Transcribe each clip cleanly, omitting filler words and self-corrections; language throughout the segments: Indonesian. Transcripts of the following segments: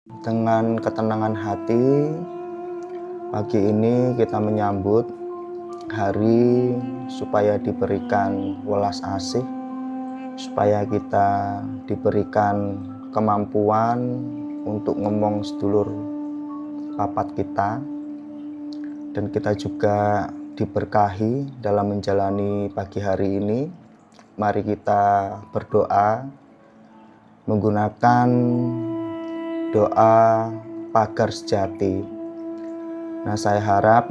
Dengan ketenangan hati, pagi ini kita menyambut hari supaya diberikan welas asih, supaya kita diberikan kemampuan untuk ngomong sedulur papat kita, dan kita juga diberkahi dalam menjalani pagi hari ini. Mari kita berdoa menggunakan doa pagar sejati. Nah, saya harap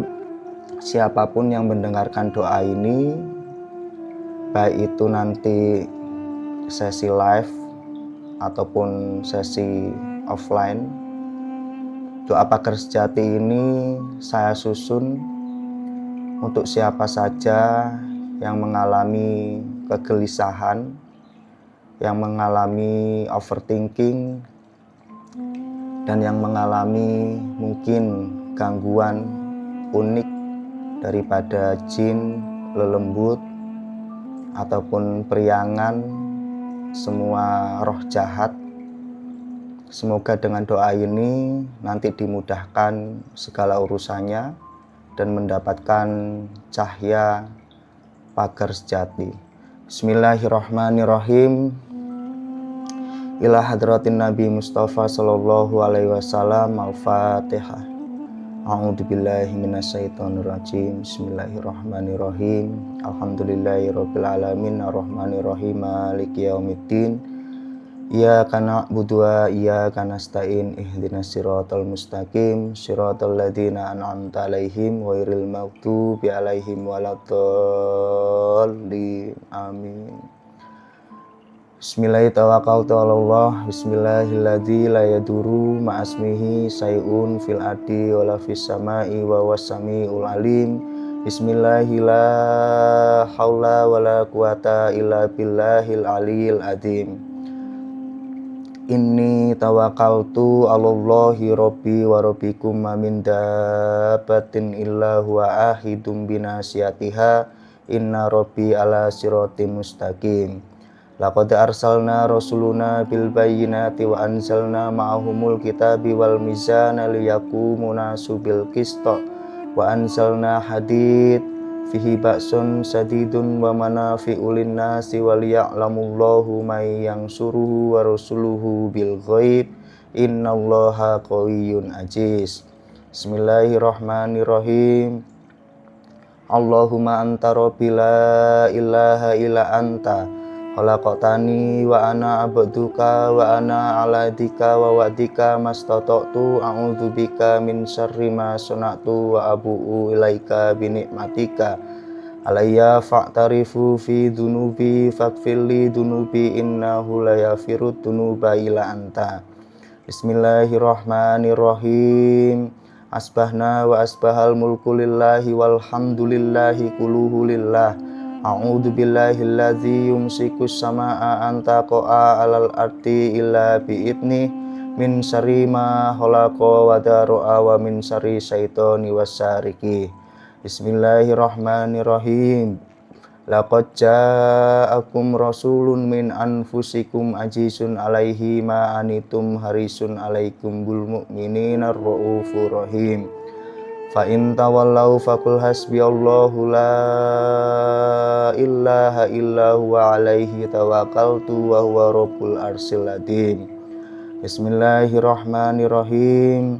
siapapun yang mendengarkan doa ini, baik itu nanti sesi live ataupun sesi offline, doa pagar sejati ini saya susun untuk siapa saja yang mengalami kegelisahan, yang mengalami overthinking, dan yang mengalami mungkin gangguan unik daripada jin, lelembut, ataupun periangan, semua roh jahat. Semoga dengan doa ini nanti dimudahkan segala urusannya dan mendapatkan cahaya pagar sejati. Bismillahirrahmanirrahim. Ila hadratin Nabi Mustafa sallallahu alaihi wasallam. Al-Fatihah. A'udzubillahi minasyaitonirrajim. Bismillahirrahmanirrahim. Alhamdulillahirabbil alamin arrahmanirrahim maliki yaumiddin. Iyyaka na'budu wa iyyaka nasta'in. Ihdinas siratal mustaqim, siratal ladzina an'amta 'alaihim ghairil maghdubi 'alaihim waladdallin. Amin. Bismillahirrahmanirrahim. Bismillahilladzi la yadurru ma'asmihi sayun fil ardi wala fis sama'i wa was-sami'ul alim. Bismillahillah haula wala quwata illa billahil aliyil azim. Inni tawakkaltu 'alallahi rabbi wa rabbikum ma min dabbatin illa huwa ahidum binasiyatiha. Inna rabbi ala siratim mustaqim. Laqad arsalna rasuluna bil bayyinati wa anzalna ma'ahumul kitabi wal mizana liyaqumuna bil qista wa anzalna hadid fihi ba'sun sadidun wa manafi'u lin-nasi wa liya'lamullahu may yansuruhu wa rasuluhu bil ghaib innallaha qawiyyun aziz. Bismillahirrahmanirrahim. Allahumma anta rabbi la ilaha illa anta khalaqtani wa ana abduka wa ana ala dika wa wa'dika mastata'tu a'udzubika min syarri ma sana'tu wa abu'u ilaika bi ni'matika alayya fa'tarifu fi dunubi faghfirli dunubi innahu la yaghfirud dunuba illa anta. Bismillahirrahmanirrahim. Asbahna wa asbahal mulku lillahi walhamdulillahi kuluhu lillah. A'udzu billahilladzi yumsikus samaa'a an taqa'a 'alal ardi illa bi'idnih min syarri ma khalaqa wa daru'a wa min syarri syaitani wasyariki. Bismillahirrahmanirrahim. Laqad ja'akum rasulun min anfusikum azizun 'alaihi ma anitum harisun 'alaikum bil mu'minina raufur rahim. Fa in tawallau faqul hasbiyallahu la ilaha illa huwa alaihi tawakkaltu wa huwa rabbul arsyil azim. Bismillahirrahmanirrahim.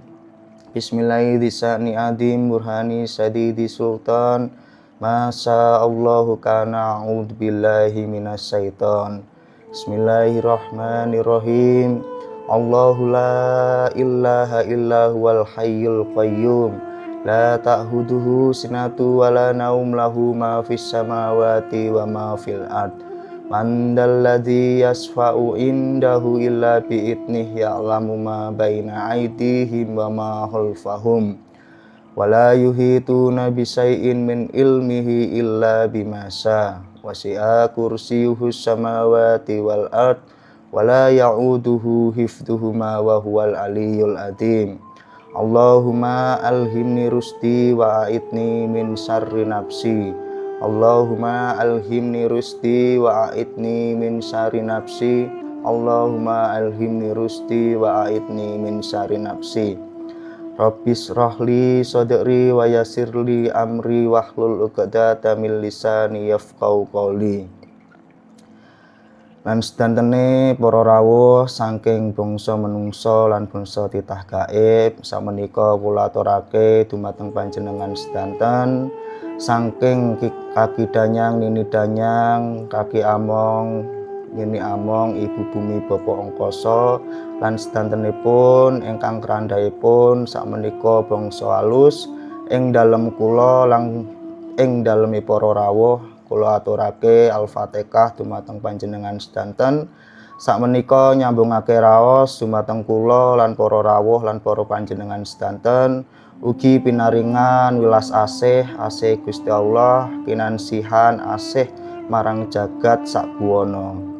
Bismillahirrahmanirrahim. Adim burhani sadidi sultan masya Allahu kana a'udzu billahi minasyaiton. Bismillahirrahmanirrahim. Allahu la ilaha illa huwal hayyul qayyum. La ta'khuduhu sinatu wa la naum lahu ma fis samawati wa ma fil ard. Man dalladzi yasfa'u indahu illa bi'idnih ya'lamu ma baina aydihim wa ma khalfahum. Wa la yuhituna bi syai'in min ilmihi illa bima syaa. Wasi'a kursiyyuhus samawati wal ard wa la ya'uduhu hifdhuhuma wa huwal aliyyul azim. Allahumma alhimni rusdi wa a'idni min syarri nafsi. Allahumma alhimni rusdi wa a'idni min syarri nafsi. Allahumma alhimni rusdi wa aidni min syarri nafsi. Rabbis rohli sodri wa yasirli amri wahlul uqdata min lisani yafqahu qawli. Lan sedantene para rawuh saking bangsa menungso lan bangsa titah gaib samenika kula aturake dumateng panjenengan sedanten saking kaki danyang nini danyang kaki among nini among ibu bumi bapak angkasa lan sedantenipun ingkang krandhaipun samenika bangsa alus ing dalem kula lan ing dalemi para rawuh kula aturake Al-Fatihah dumateng panjenengan sedanten sakmenika nyambungake raos dumateng kula lan para rawuh lan para panjenengan sedanten ugi pinaringan wilas asih Gusti Allah kinansihan asih marang jagat sakbuwana.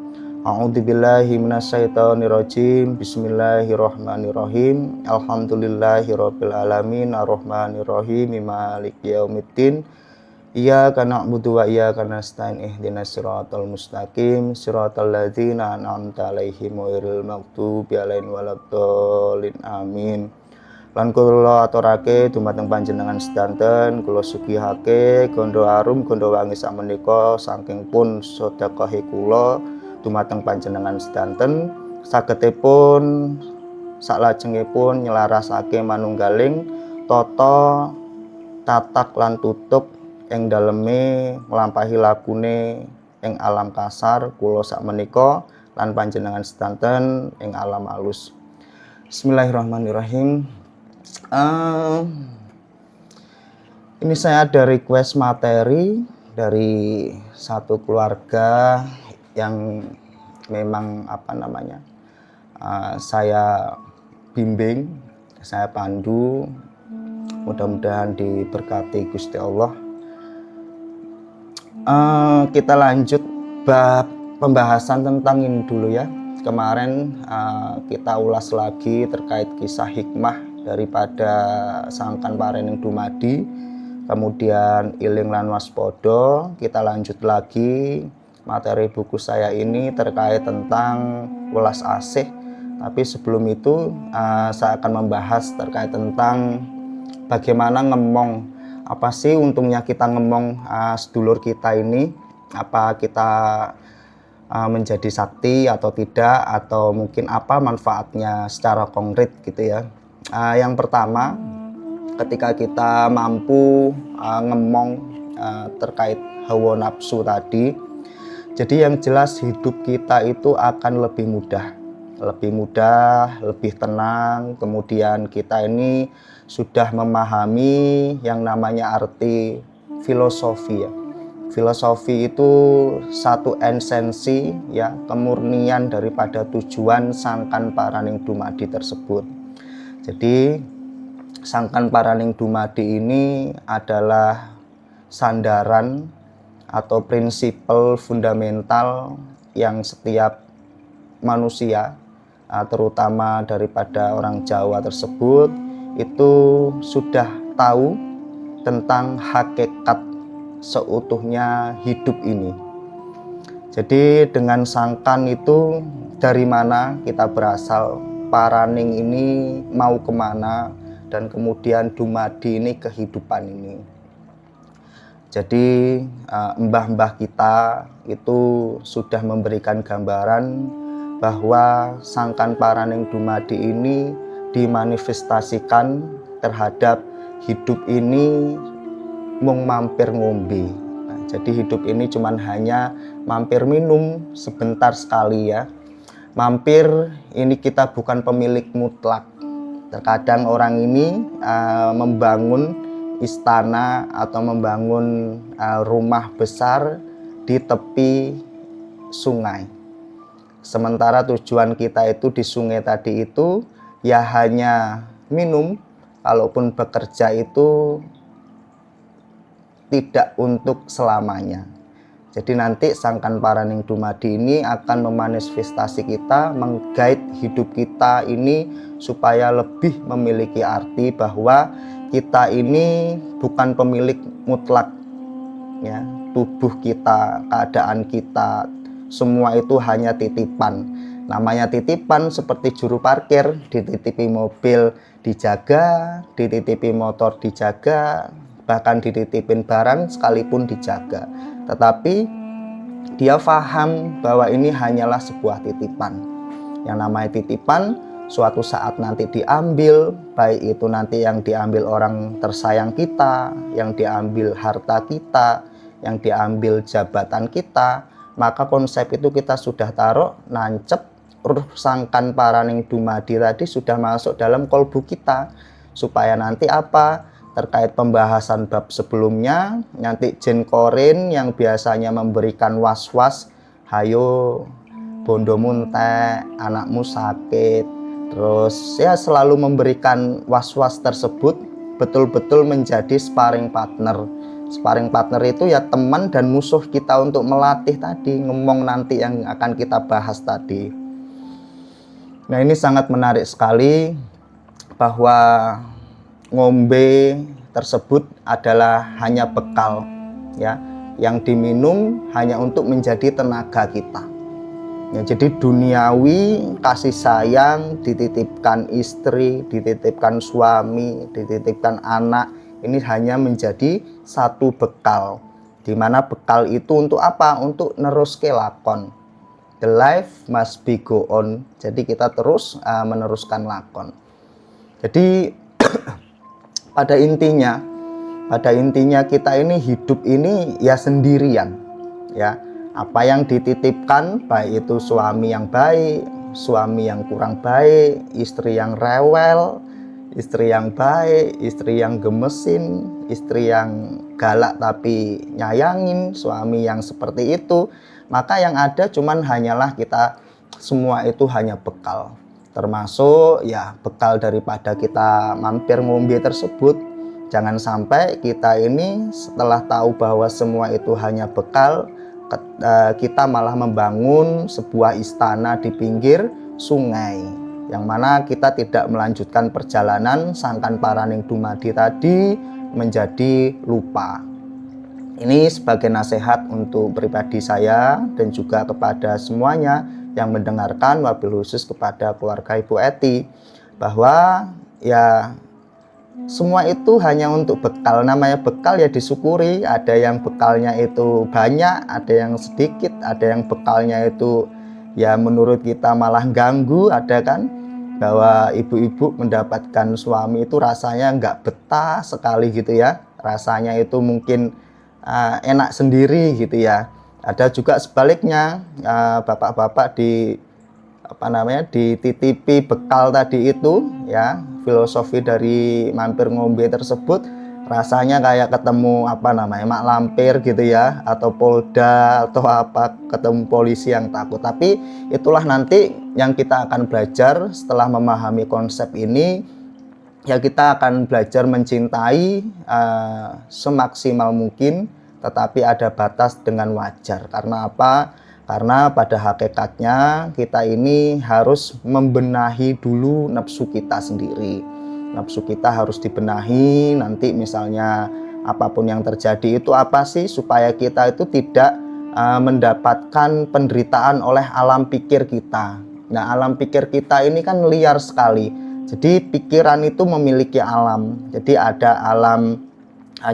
A'udzubillahi minasyaitonirrajim. Bismillahirrahmanirrahim. Alhamdulillahirabbil alamin arrahmanirrahim maliki yaumiddin. Iyyaka na'budu wa iyyaka nasta'in ihdinas siratal mustaqim siratal ladzina an'amta 'alaihim ghairil maghdubi 'alaihim waladdallin amin. Lan kula aturake dumateng panjenengan sedanten kula sugihake gondo arum gondo wangi sakmenika saking pun sedekahe kula dumateng panjenengan sedanten sagedipun saklajengipun nyelarasake manunggaling tata tatak lan tutuk ing daleme nglampahi lakune ing alam kasar kula sakmenika lan panjenengan sedanten ing alam alus. Bismillahirrahmanirrahim. Ini saya ada request materi dari satu keluarga yang memang saya bimbing, saya pandu, mudah-mudahan diberkati Gusti Allah. Kita lanjut bab pembahasan tentang ini dulu ya. Kemarin kita ulas lagi terkait kisah hikmah daripada Sangkan Parening Dumadi, kemudian Iling lan Waspada. Kita lanjut lagi materi buku saya ini terkait tentang welas asih. Tapi sebelum itu saya akan membahas terkait tentang bagaimana ngemong. Apa sih untungnya kita ngemong sedulur kita ini? Apa kita menjadi sakti atau tidak? Atau mungkin apa manfaatnya secara konkret gitu ya? Yang pertama, ketika kita mampu ngemong terkait hawa nafsu tadi, jadi yang jelas hidup kita itu akan lebih mudah, lebih tenang. Kemudian kita ini sudah memahami yang namanya arti filosofi ya. Filosofi itu satu esensi ya, kemurnian daripada tujuan Sangkan Parening Dumadi tersebut. Jadi Sangkan Parening Dumadi ini adalah sandaran atau prinsipal fundamental yang setiap manusia terutama daripada orang Jawa tersebut itu sudah tahu tentang hakikat seutuhnya hidup ini. Jadi dengan sangkan itu dari mana kita berasal, Parening ini mau kemana, dan kemudian dumadi ini kehidupan ini. Jadi mbah-mbah kita itu sudah memberikan gambaran bahwa Sangkan Parening Dumadi ini dimanifestasikan terhadap hidup ini mung mampir ngombe. Jadi hidup ini cuman hanya mampir minum sebentar sekali ya. Mampir ini kita bukan pemilik mutlak. Terkadang orang ini membangun istana atau membangun rumah besar di tepi sungai. Sementara tujuan kita itu di sungai tadi itu ya hanya minum, kalaupun bekerja itu tidak untuk selamanya. Jadi nanti Sangkan Parening Dumadi ini akan memanifestasi kita, menggait hidup kita ini supaya lebih memiliki arti bahwa kita ini bukan pemilik mutlak ya, tubuh kita, keadaan kita, semua itu hanya titipan. Namanya titipan seperti juru parkir, dititipi mobil dijaga, dititipi motor dijaga, bahkan dititipin barang sekalipun dijaga. Tetapi dia paham bahwa ini hanyalah sebuah titipan. Yang namanya titipan suatu saat nanti diambil, baik itu nanti yang diambil orang tersayang kita, yang diambil harta kita, yang diambil jabatan kita, maka konsep itu kita sudah taruh, nancep, sangkan paraning dumadi tadi sudah masuk dalam kolbu kita, supaya nanti apa, terkait pembahasan bab sebelumnya, nanti jin korin yang biasanya memberikan was-was, hayo bondo muntek, anakmu sakit, terus ya selalu memberikan was-was tersebut betul-betul menjadi sparring partner. Sparring partner itu ya teman dan musuh kita untuk melatih tadi, ngomong nanti yang akan kita bahas tadi. Nah, ini sangat menarik sekali bahwa ngombe tersebut adalah hanya bekal ya, yang diminum hanya untuk menjadi tenaga kita. Ya, jadi duniawi kasih sayang dititipkan istri, dititipkan suami, dititipkan anak, ini hanya menjadi satu bekal. Dimana bekal itu untuk apa? Untuk neruske lakon. The life must be go on. Jadi kita terus meneruskan lakon. Jadi pada intinya kita ini hidup ini ya sendirian ya. Apa yang dititipkan, baik itu suami yang baik, suami yang kurang baik, istri yang rewel, istri yang baik, istri yang gemesin, istri yang galak tapi nyayangin, suami yang seperti itu, maka yang ada cuman hanyalah kita, semua itu hanya bekal. Termasuk ya bekal daripada kita mampir ngombe tersebut. Jangan sampai kita ini setelah tahu bahwa semua itu hanya bekal, kita malah membangun sebuah istana di pinggir sungai, yang mana kita tidak melanjutkan perjalanan sangkan paraning dumadi tadi menjadi lupa. Ini sebagai nasihat untuk pribadi saya dan juga kepada semuanya yang mendengarkan, wabil khusus kepada keluarga Ibu Eti, bahwa ya semua itu hanya untuk bekal. Namanya bekal ya disyukuri. Ada yang bekalnya itu banyak, ada yang sedikit, ada yang bekalnya itu ya menurut kita malah ganggu. Ada kan bahwa ibu-ibu mendapatkan suami itu rasanya nggak betah sekali gitu ya. Rasanya itu mungkin enak sendiri gitu ya. Ada juga sebaliknya, bapak-bapak dititipi bekal tadi itu ya, filosofi dari mampir ngombe tersebut rasanya kayak ketemu mak lampir gitu ya, atau polda atau apa, ketemu polisi yang takut. Tapi itulah nanti yang kita akan belajar setelah memahami konsep ini, ya kita akan belajar mencintai semaksimal mungkin, tetapi ada batas dengan wajar. Karena apa? Karena pada hakikatnya kita ini harus membenahi dulu nafsu kita sendiri. Nafsu kita harus dibenahi. Nanti misalnya apapun yang terjadi itu apa sih, supaya kita itu tidak mendapatkan penderitaan oleh alam pikir kita. Nah, alam pikir kita ini kan liar sekali. Jadi pikiran itu memiliki alam. Jadi ada alam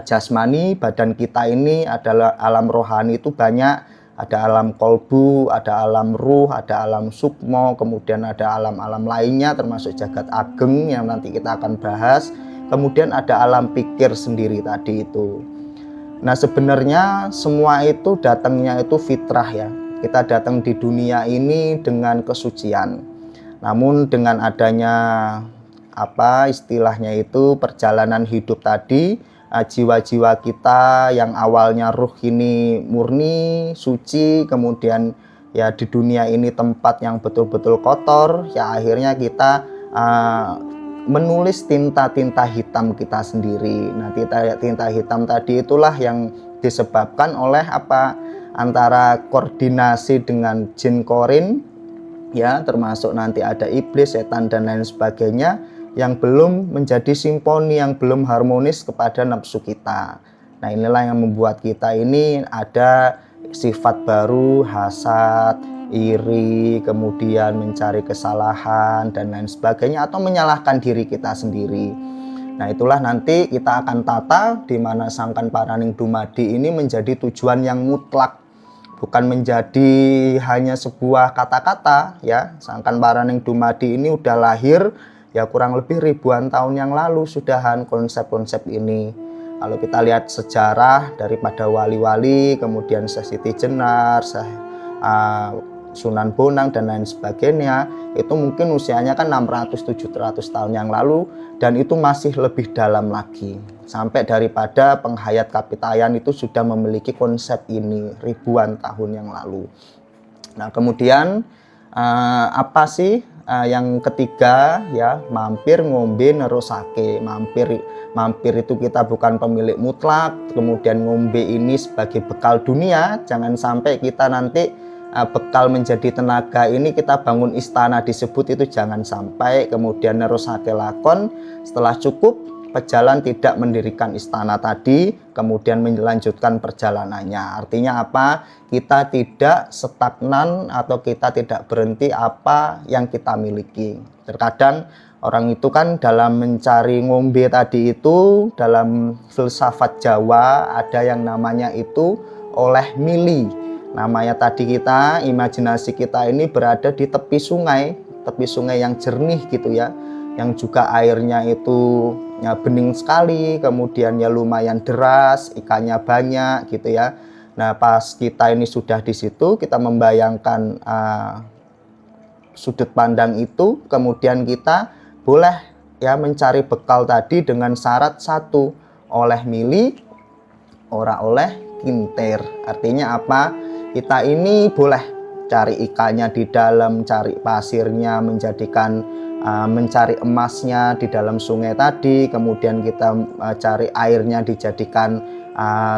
jasmani, badan kita ini adalah alam rohani itu banyak. Ada alam kolbu, ada alam ruh, ada alam sukmo, kemudian ada alam-alam lainnya termasuk jagat ageng yang nanti kita akan bahas. Kemudian ada alam pikir sendiri tadi itu. Nah, sebenarnya semua itu datangnya itu fitrah ya. Kita datang di dunia ini dengan kesucian. Namun dengan adanya istilahnya itu perjalanan hidup tadi, jiwa-jiwa kita yang awalnya ruh ini murni, suci, kemudian ya di dunia ini tempat yang betul-betul kotor, ya akhirnya kita menulis tinta-tinta hitam kita sendiri. Nah, tinta hitam tadi itulah yang disebabkan oleh antara koordinasi dengan jin korin ya, termasuk nanti ada iblis, setan dan lain sebagainya, yang belum menjadi simfoni, yang belum harmonis kepada nafsu kita. Nah, inilah yang membuat kita ini ada sifat baru, hasad, iri, kemudian mencari kesalahan dan lain sebagainya, atau menyalahkan diri kita sendiri. Nah, itulah nanti kita akan tata di mana Sangkan Paraning Dumadi ini menjadi tujuan yang mutlak, bukan menjadi hanya sebuah kata-kata ya. Sangkan Paraning Dumadi ini udah lahir ya kurang lebih ribuan tahun yang lalu sudahan konsep-konsep ini. Kalau kita lihat sejarah daripada wali-wali, kemudian Syekh Siti Jenar, Sunan Bonang dan lain sebagainya, itu mungkin usianya kan 600-700 tahun yang lalu, dan itu masih lebih dalam lagi. Sampai daripada penghayat Kapitayan itu sudah memiliki konsep ini ribuan tahun yang lalu. Nah, kemudian apa sih yang ketiga ya, mampir ngombe nerusake. Mampir itu kita bukan pemilik mutlak, kemudian ngombe ini sebagai bekal dunia. Jangan sampai kita nanti bekal menjadi tenaga ini kita bangun istana disebut, itu jangan sampai. Kemudian nerusake lakon, setelah cukup pejalan tidak mendirikan istana tadi, kemudian melanjutkan perjalanannya. Artinya apa? Kita tidak stagnan atau kita tidak berhenti apa yang kita miliki. Terkadang orang itu kan dalam mencari ngombe tadi itu, dalam filsafat Jawa ada yang namanya itu oleh mili. Namanya tadi kita, imajinasi kita ini berada di tepi sungai yang jernih gitu ya, yang juga airnya itu ya bening sekali, kemudian ya lumayan deras, ikannya banyak gitu ya. Nah, pas kita ini sudah di situ, kita membayangkan sudut pandang itu, kemudian kita boleh ya mencari bekal tadi dengan syarat satu, oleh mili, ora oleh kintir. Artinya apa? Kita ini boleh cari ikannya di dalam, cari pasirnya, mencari emasnya di dalam sungai tadi, kemudian kita cari airnya dijadikan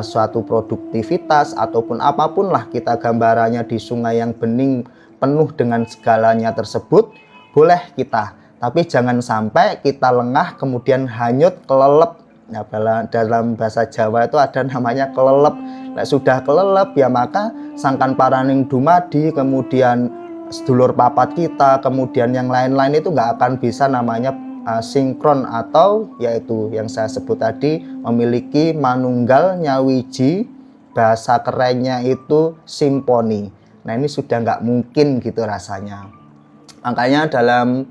suatu produktivitas ataupun apapun lah kita gambarannya di sungai yang bening penuh dengan segalanya tersebut, boleh kita. Tapi jangan sampai kita lengah kemudian hanyut kelelep. Nah, dalam bahasa Jawa itu ada namanya kelelep. Nah, sudah kelelep ya maka Sangkan Paraning Dumadi, kemudian sedulur papat kita, kemudian yang lain-lain itu nggak akan bisa namanya sinkron, atau yaitu yang saya sebut tadi memiliki manunggal nyawiji, bahasa kerennya itu simponi. Nah, ini sudah nggak mungkin gitu rasanya. Makanya dalam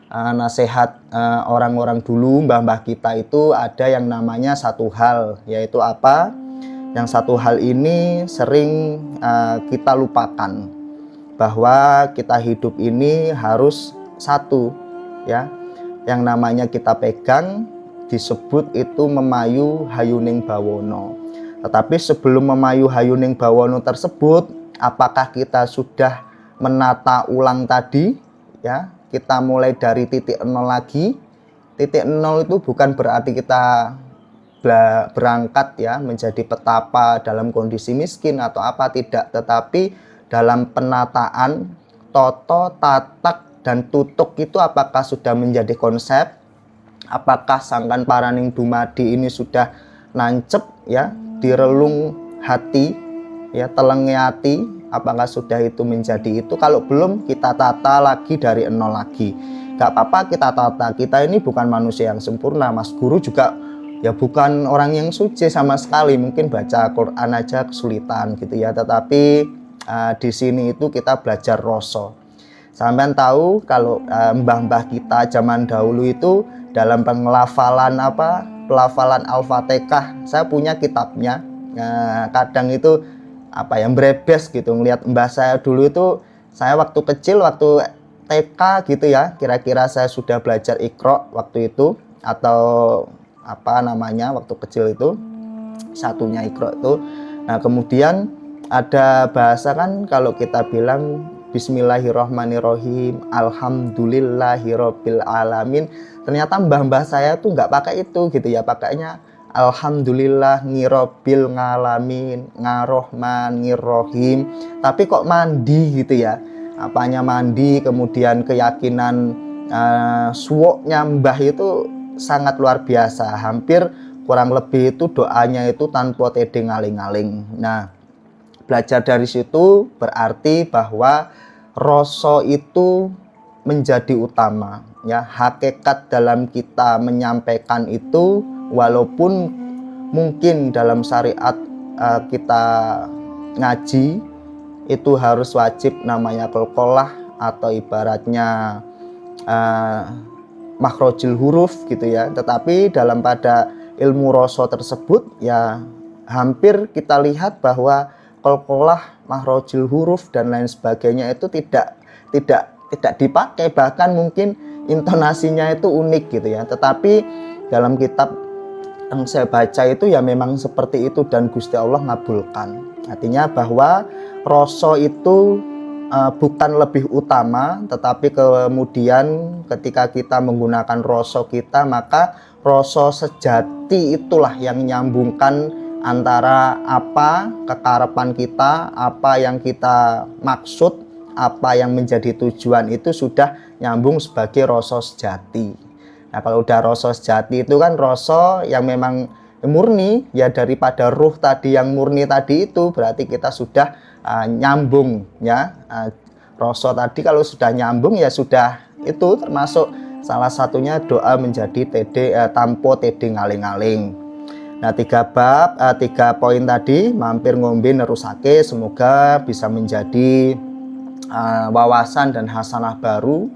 nasihat orang-orang dulu, mbah-mbah kita itu ada yang namanya satu hal, yaitu apa? Yang satu hal ini sering kita lupakan, bahwa kita hidup ini harus satu ya. Yang namanya kita pegang disebut itu memayu hayuning bawono. Tetapi sebelum memayu hayuning bawono tersebut, apakah kita sudah menata ulang tadi ya? Kita mulai dari titik nol lagi. Titik nol itu bukan berarti kita berangkat ya menjadi petapa dalam kondisi miskin atau apa, tidak, tetapi dalam penataan toto, tatak, dan tutuk itu apakah sudah menjadi konsep? Apakah Sangkan Paraning Dumadi ini sudah nancep ya di relung hati ya, telenge hati? Apakah sudah itu menjadi itu? Kalau belum, kita tata lagi dari nol lagi. Gak apa-apa kita tata. Kita ini bukan manusia yang sempurna. Mas Guru juga ya bukan orang yang suci sama sekali. Mungkin baca Quran aja kesulitan gitu ya. Tetapi di sini itu kita belajar rasa. Sampean tahu kalau mbah-mbah kita zaman dahulu itu dalam pelafalan pelafalan Al-Fatihah, saya punya kitabnya. Kadang itu yang berebes gitu ngelihat mbah saya dulu itu. Saya waktu kecil, waktu TK gitu ya, kira-kira saya sudah belajar Iqra waktu itu, atau waktu kecil itu satunya Iqra itu. Nah, kemudian ada bahasa kan kalau kita bilang Bismillahirrohmanirrohim, Alhamdulillahirobbil alamin. Ternyata mbah-mbah saya tuh nggak pakai itu gitu ya, pakainya Alhamdulillah ngirobil ngalamin, ngarohman ngirohim. Tapi kok mandi gitu ya, apanya mandi, kemudian keyakinan suwoknya mbah itu sangat luar biasa. Hampir kurang lebih itu doanya itu tanpa tedeng ngaling-ngaling. Nah, belajar dari situ berarti bahwa rasa itu menjadi utama, ya. Hakikat dalam kita menyampaikan itu, walaupun mungkin dalam syariat kita ngaji itu harus wajib namanya qalqalah atau ibaratnya makhrajul huruf gitu ya, tetapi dalam pada ilmu rasa tersebut ya hampir kita lihat bahwa qalqalah, makhrajul huruf dan lain sebagainya itu tidak dipakai, bahkan mungkin intonasinya itu unik gitu ya. Tetapi dalam kitab yang saya baca itu ya memang seperti itu dan Gusti Allah ngabulkan. Artinya bahwa rasa itu bukan lebih utama, tetapi kemudian ketika kita menggunakan rasa kita, maka rasa sejati itulah yang menyambungkan antara apa kekarepan kita, apa yang kita maksud, apa yang menjadi tujuan itu sudah nyambung sebagai rasa sejati. Nah, kalau udah rasa sejati itu kan rasa yang memang murni ya, daripada ruh tadi yang murni tadi itu berarti kita sudah nyambung ya. Rasa tadi kalau sudah nyambung ya sudah, itu termasuk salah satunya doa menjadi tanpa tede ngaling-ngaling. Nah, 3 poin tadi mampir ngombe nerusake, semoga bisa menjadi wawasan dan hasanah baru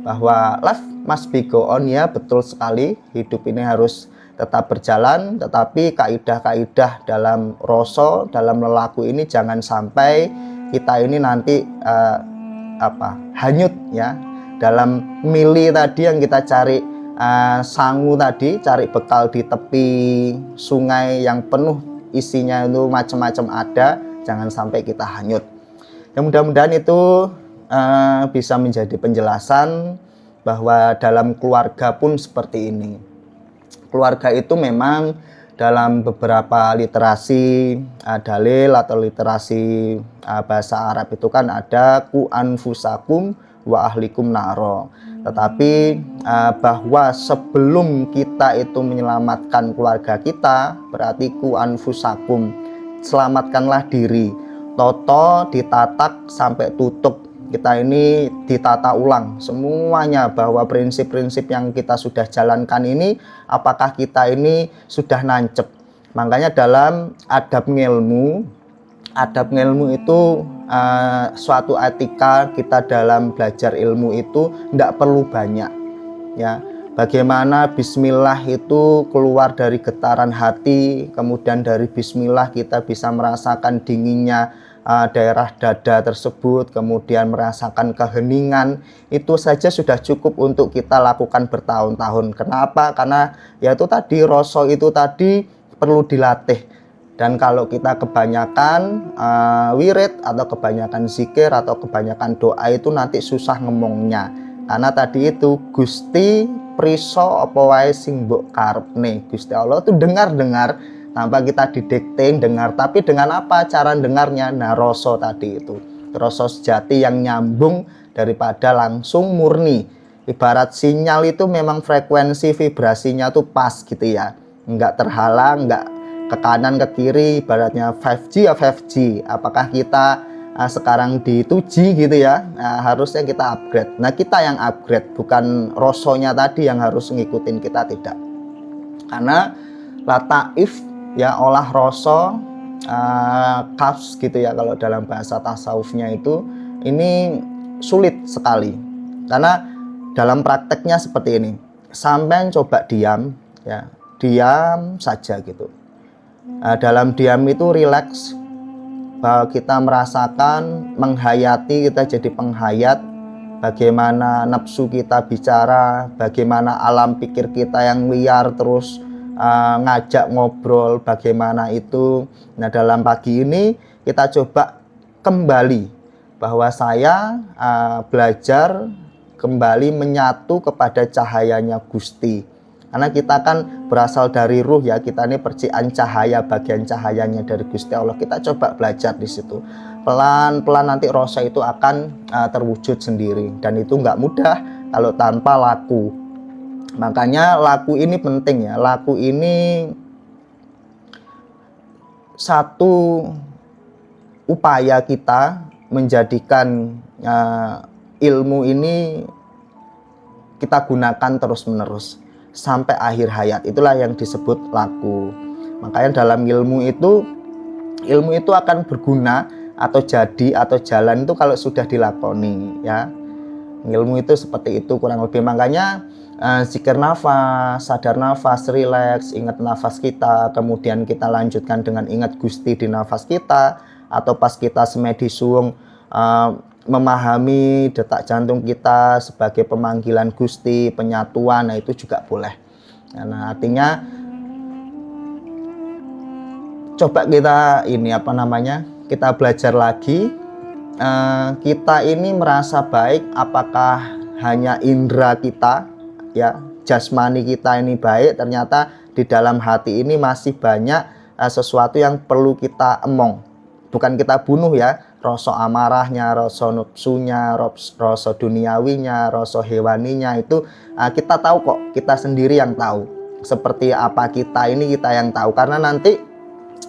bahwa life must be go on, ya betul sekali, hidup ini harus tetap berjalan, tetapi kaidah-kaidah dalam rasa, dalam lelaku ini jangan sampai kita ini nanti hanyut ya dalam milih tadi yang kita cari, sangu tadi, cari bekal di tepi sungai yang penuh isinya itu macam-macam ada, jangan sampai kita hanyut. Ya, mudah-mudahan itu bisa menjadi penjelasan bahwa dalam keluarga pun seperti ini. Keluarga itu memang dalam beberapa literasi dalil atau literasi bahasa Arab itu kan ada ku anfusakum wa ahlikum naro. Tetapi bahwa sebelum kita itu menyelamatkan keluarga kita, berarti ku anfusakum, selamatkanlah diri. Toto ditatak sampai tutup. Kita ini ditata ulang semuanya, bahwa prinsip-prinsip yang kita sudah jalankan ini apakah kita ini sudah nancep. Makanya dalam adab ngilmu itu suatu etika kita dalam belajar ilmu itu tidak perlu banyak ya. Bagaimana bismillah itu keluar dari getaran hati, kemudian dari bismillah kita bisa merasakan dinginnya daerah dada tersebut, kemudian merasakan keheningan, itu saja sudah cukup untuk kita lakukan bertahun-tahun. Kenapa? Karena yaitu tadi, rasa itu tadi perlu dilatih. Dan kalau kita kebanyakan wirid atau kebanyakan zikir atau kebanyakan doa itu nanti susah ngomongnya. Karena tadi itu Gusti priso apa wae sing mbok karepne. Gusti Allah itu dengar tanpa kita didikte dengar, tapi dengan apa cara dengarnya? Nah, rasa tadi itu, rasa sejati yang nyambung daripada langsung murni. Ibarat sinyal itu memang frekuensi vibrasinya tuh pas gitu ya, enggak terhalang, enggak ke kanan ke kiri, ibaratnya 5G ya 5G. Apakah kita sekarang di 2G gitu ya? Harusnya kita upgrade. Nah, kita yang upgrade, bukan rasanya tadi yang harus ngikutin kita, tidak. Karena lataif ya, olah rasa kafs gitu ya, kalau dalam bahasa tasawufnya itu ini sulit sekali. Karena dalam prakteknya seperti ini, sampai coba diam ya, diam saja gitu. Dalam diam itu rileks, bahwa kita merasakan, menghayati, kita jadi penghayat bagaimana nafsu kita bicara, bagaimana alam pikir kita yang liar terus ngajak ngobrol, bagaimana itu. Nah, dalam pagi ini kita coba kembali bahwa saya belajar kembali menyatu kepada cahayanya Gusti. Karena kita kan berasal dari ruh ya, kita ini percikan cahaya, bagian cahayanya dari Gusti Allah. Kita coba belajar di situ. Pelan-pelan nanti rasa itu akan terwujud sendiri, dan itu nggak mudah kalau tanpa laku. Makanya laku ini penting ya. Laku ini satu upaya kita menjadikan ilmu ini kita gunakan terus-menerus sampai akhir hayat. Itulah yang disebut laku. Makanya dalam ilmu itu akan berguna atau jadi atau jalan itu kalau sudah dilakoni, ya. Ilmu itu seperti itu kurang lebih. Makanya zikir nafas, sadar nafas, rileks, ingat nafas kita, kemudian kita lanjutkan dengan ingat Gusti di nafas kita, atau pas kita semedi suwung memahami detak jantung kita sebagai pemanggilan Gusti, penyatuan, nah itu juga boleh. Nah, artinya coba kita kita belajar lagi. Kita ini merasa baik apakah hanya indera kita, ya, jasmani kita ini baik, ternyata di dalam hati ini masih banyak sesuatu yang perlu kita emong. Bukan kita bunuh, ya, rasa amarahnya, rasa nafsunya, rasa duniawinya, rasa hewaninya itu kita tahu kok, kita sendiri yang tahu. Seperti apa kita ini kita yang tahu. Karena nanti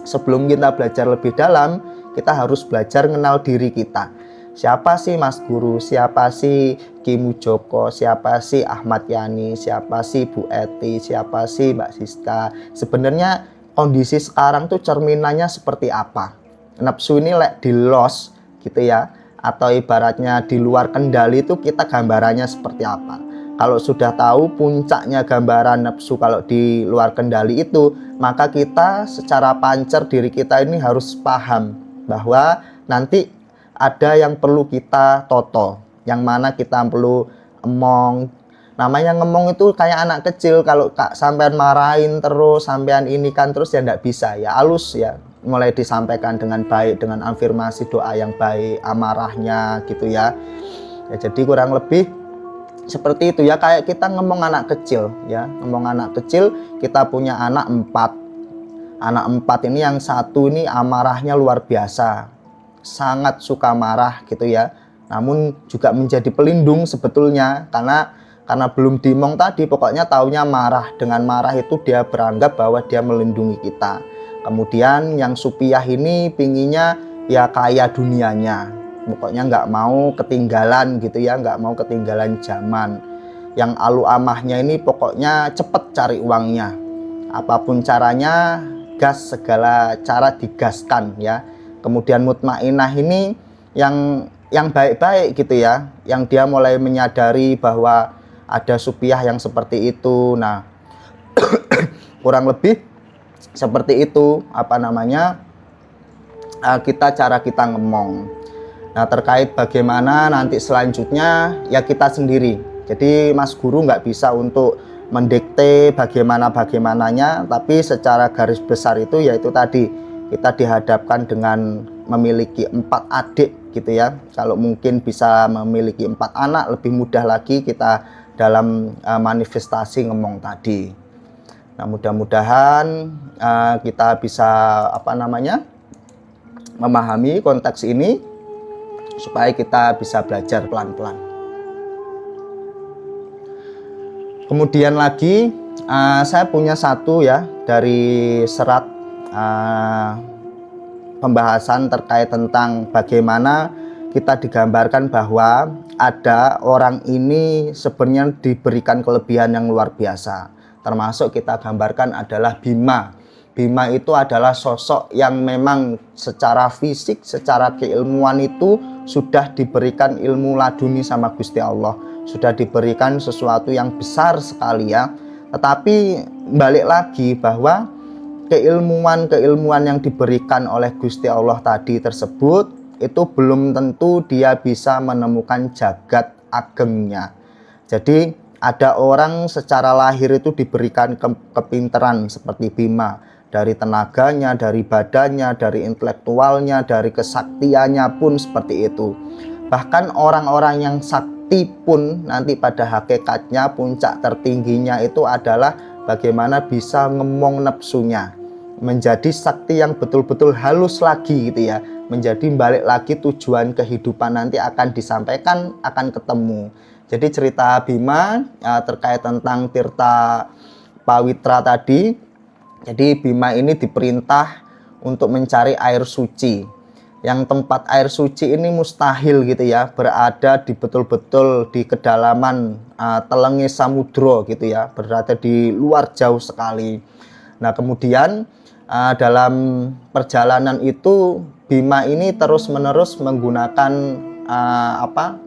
sebelum kita belajar lebih dalam, kita harus belajar mengenal diri kita. Siapa sih Mas Guru, siapa sih Ki Mujoko, siapa sih Ahmad Yani, siapa sih Bu Eti, siapa sih Mbak Siska. Sebenarnya kondisi sekarang tuh cerminannya seperti apa? Nafsu ini di los gitu, ya, atau ibaratnya di luar kendali itu kita gambarannya seperti apa. Kalau sudah tahu puncaknya gambaran nafsu kalau di luar kendali itu, maka kita secara pancer diri kita ini harus paham bahwa nanti ada yang perlu kita toto, yang mana kita perlu emong. Namanya ngemong itu kayak anak kecil, kalau sampean marahin terus, sampean ini kan terus, ya enggak bisa, ya halus, ya, mulai disampaikan dengan baik, dengan afirmasi doa yang baik, amarahnya gitu, ya. Ya, jadi kurang lebih seperti itu, ya, kayak kita ngomong anak kecil, ya, ngomong anak kecil. Kita punya anak 4. Anak 4 ini yang satu ini amarahnya luar biasa, sangat suka marah gitu, ya. Namun juga menjadi pelindung sebetulnya, karena belum dimong tadi, pokoknya taunya marah. Dengan marah itu dia beranggap bahwa dia melindungi kita. Kemudian yang Supiah ini pinginya ya kaya dunianya, pokoknya nggak mau ketinggalan gitu, ya, nggak mau ketinggalan zaman. Yang Alu Amahnya ini pokoknya cepet cari uangnya, apapun caranya, gas, segala cara digaskan, ya. Kemudian Mutmainah ini yang baik-baik gitu, ya, yang dia mulai menyadari bahwa ada Supiah yang seperti itu. Nah, kurang lebih seperti itu cara kita ngomong. Nah, terkait bagaimana nanti selanjutnya, ya kita sendiri. Jadi Mas Guru nggak bisa untuk mendikte bagaimananya, tapi secara garis besar itu yaitu tadi, kita dihadapkan dengan memiliki 4 adik gitu, ya. Kalau mungkin bisa memiliki 4 anak, lebih mudah lagi kita dalam manifestasi ngomong tadi. Nah, mudah-mudahan kita bisa memahami konteks ini supaya kita bisa belajar pelan-pelan. Kemudian lagi saya punya satu, ya, dari serat pembahasan terkait tentang bagaimana kita digambarkan bahwa ada orang ini sebenarnya diberikan kelebihan yang luar biasa. Termasuk kita gambarkan adalah Bima. Bima itu adalah sosok yang memang secara fisik, secara keilmuan itu sudah diberikan ilmu laduni sama Gusti Allah. Sudah diberikan sesuatu yang besar sekali, ya. Tetapi balik lagi bahwa keilmuan yang diberikan oleh Gusti Allah tadi tersebut itu belum tentu dia bisa menemukan jagat agengnya. Jadi ada orang secara lahir itu diberikan kepintaran seperti Bima, dari tenaganya, dari badannya, dari intelektualnya, dari kesaktiannya pun seperti itu. Bahkan orang-orang yang sakti pun nanti pada hakikatnya puncak tertingginya itu adalah bagaimana bisa ngemong nafsunya menjadi sakti yang betul-betul halus lagi gitu, ya. Menjadi balik lagi tujuan kehidupan nanti akan disampaikan, akan ketemu. Jadi cerita Bima terkait tentang Tirta Pawitra tadi. Jadi Bima ini diperintah untuk mencari air suci. yang tempat air suci ini mustahil gitu ya, berada di betul-betul di kedalaman telengnya samudra gitu ya, berada di luar jauh sekali. Nah kemudian dalam perjalanan itu Bima ini terus-menerus menggunakan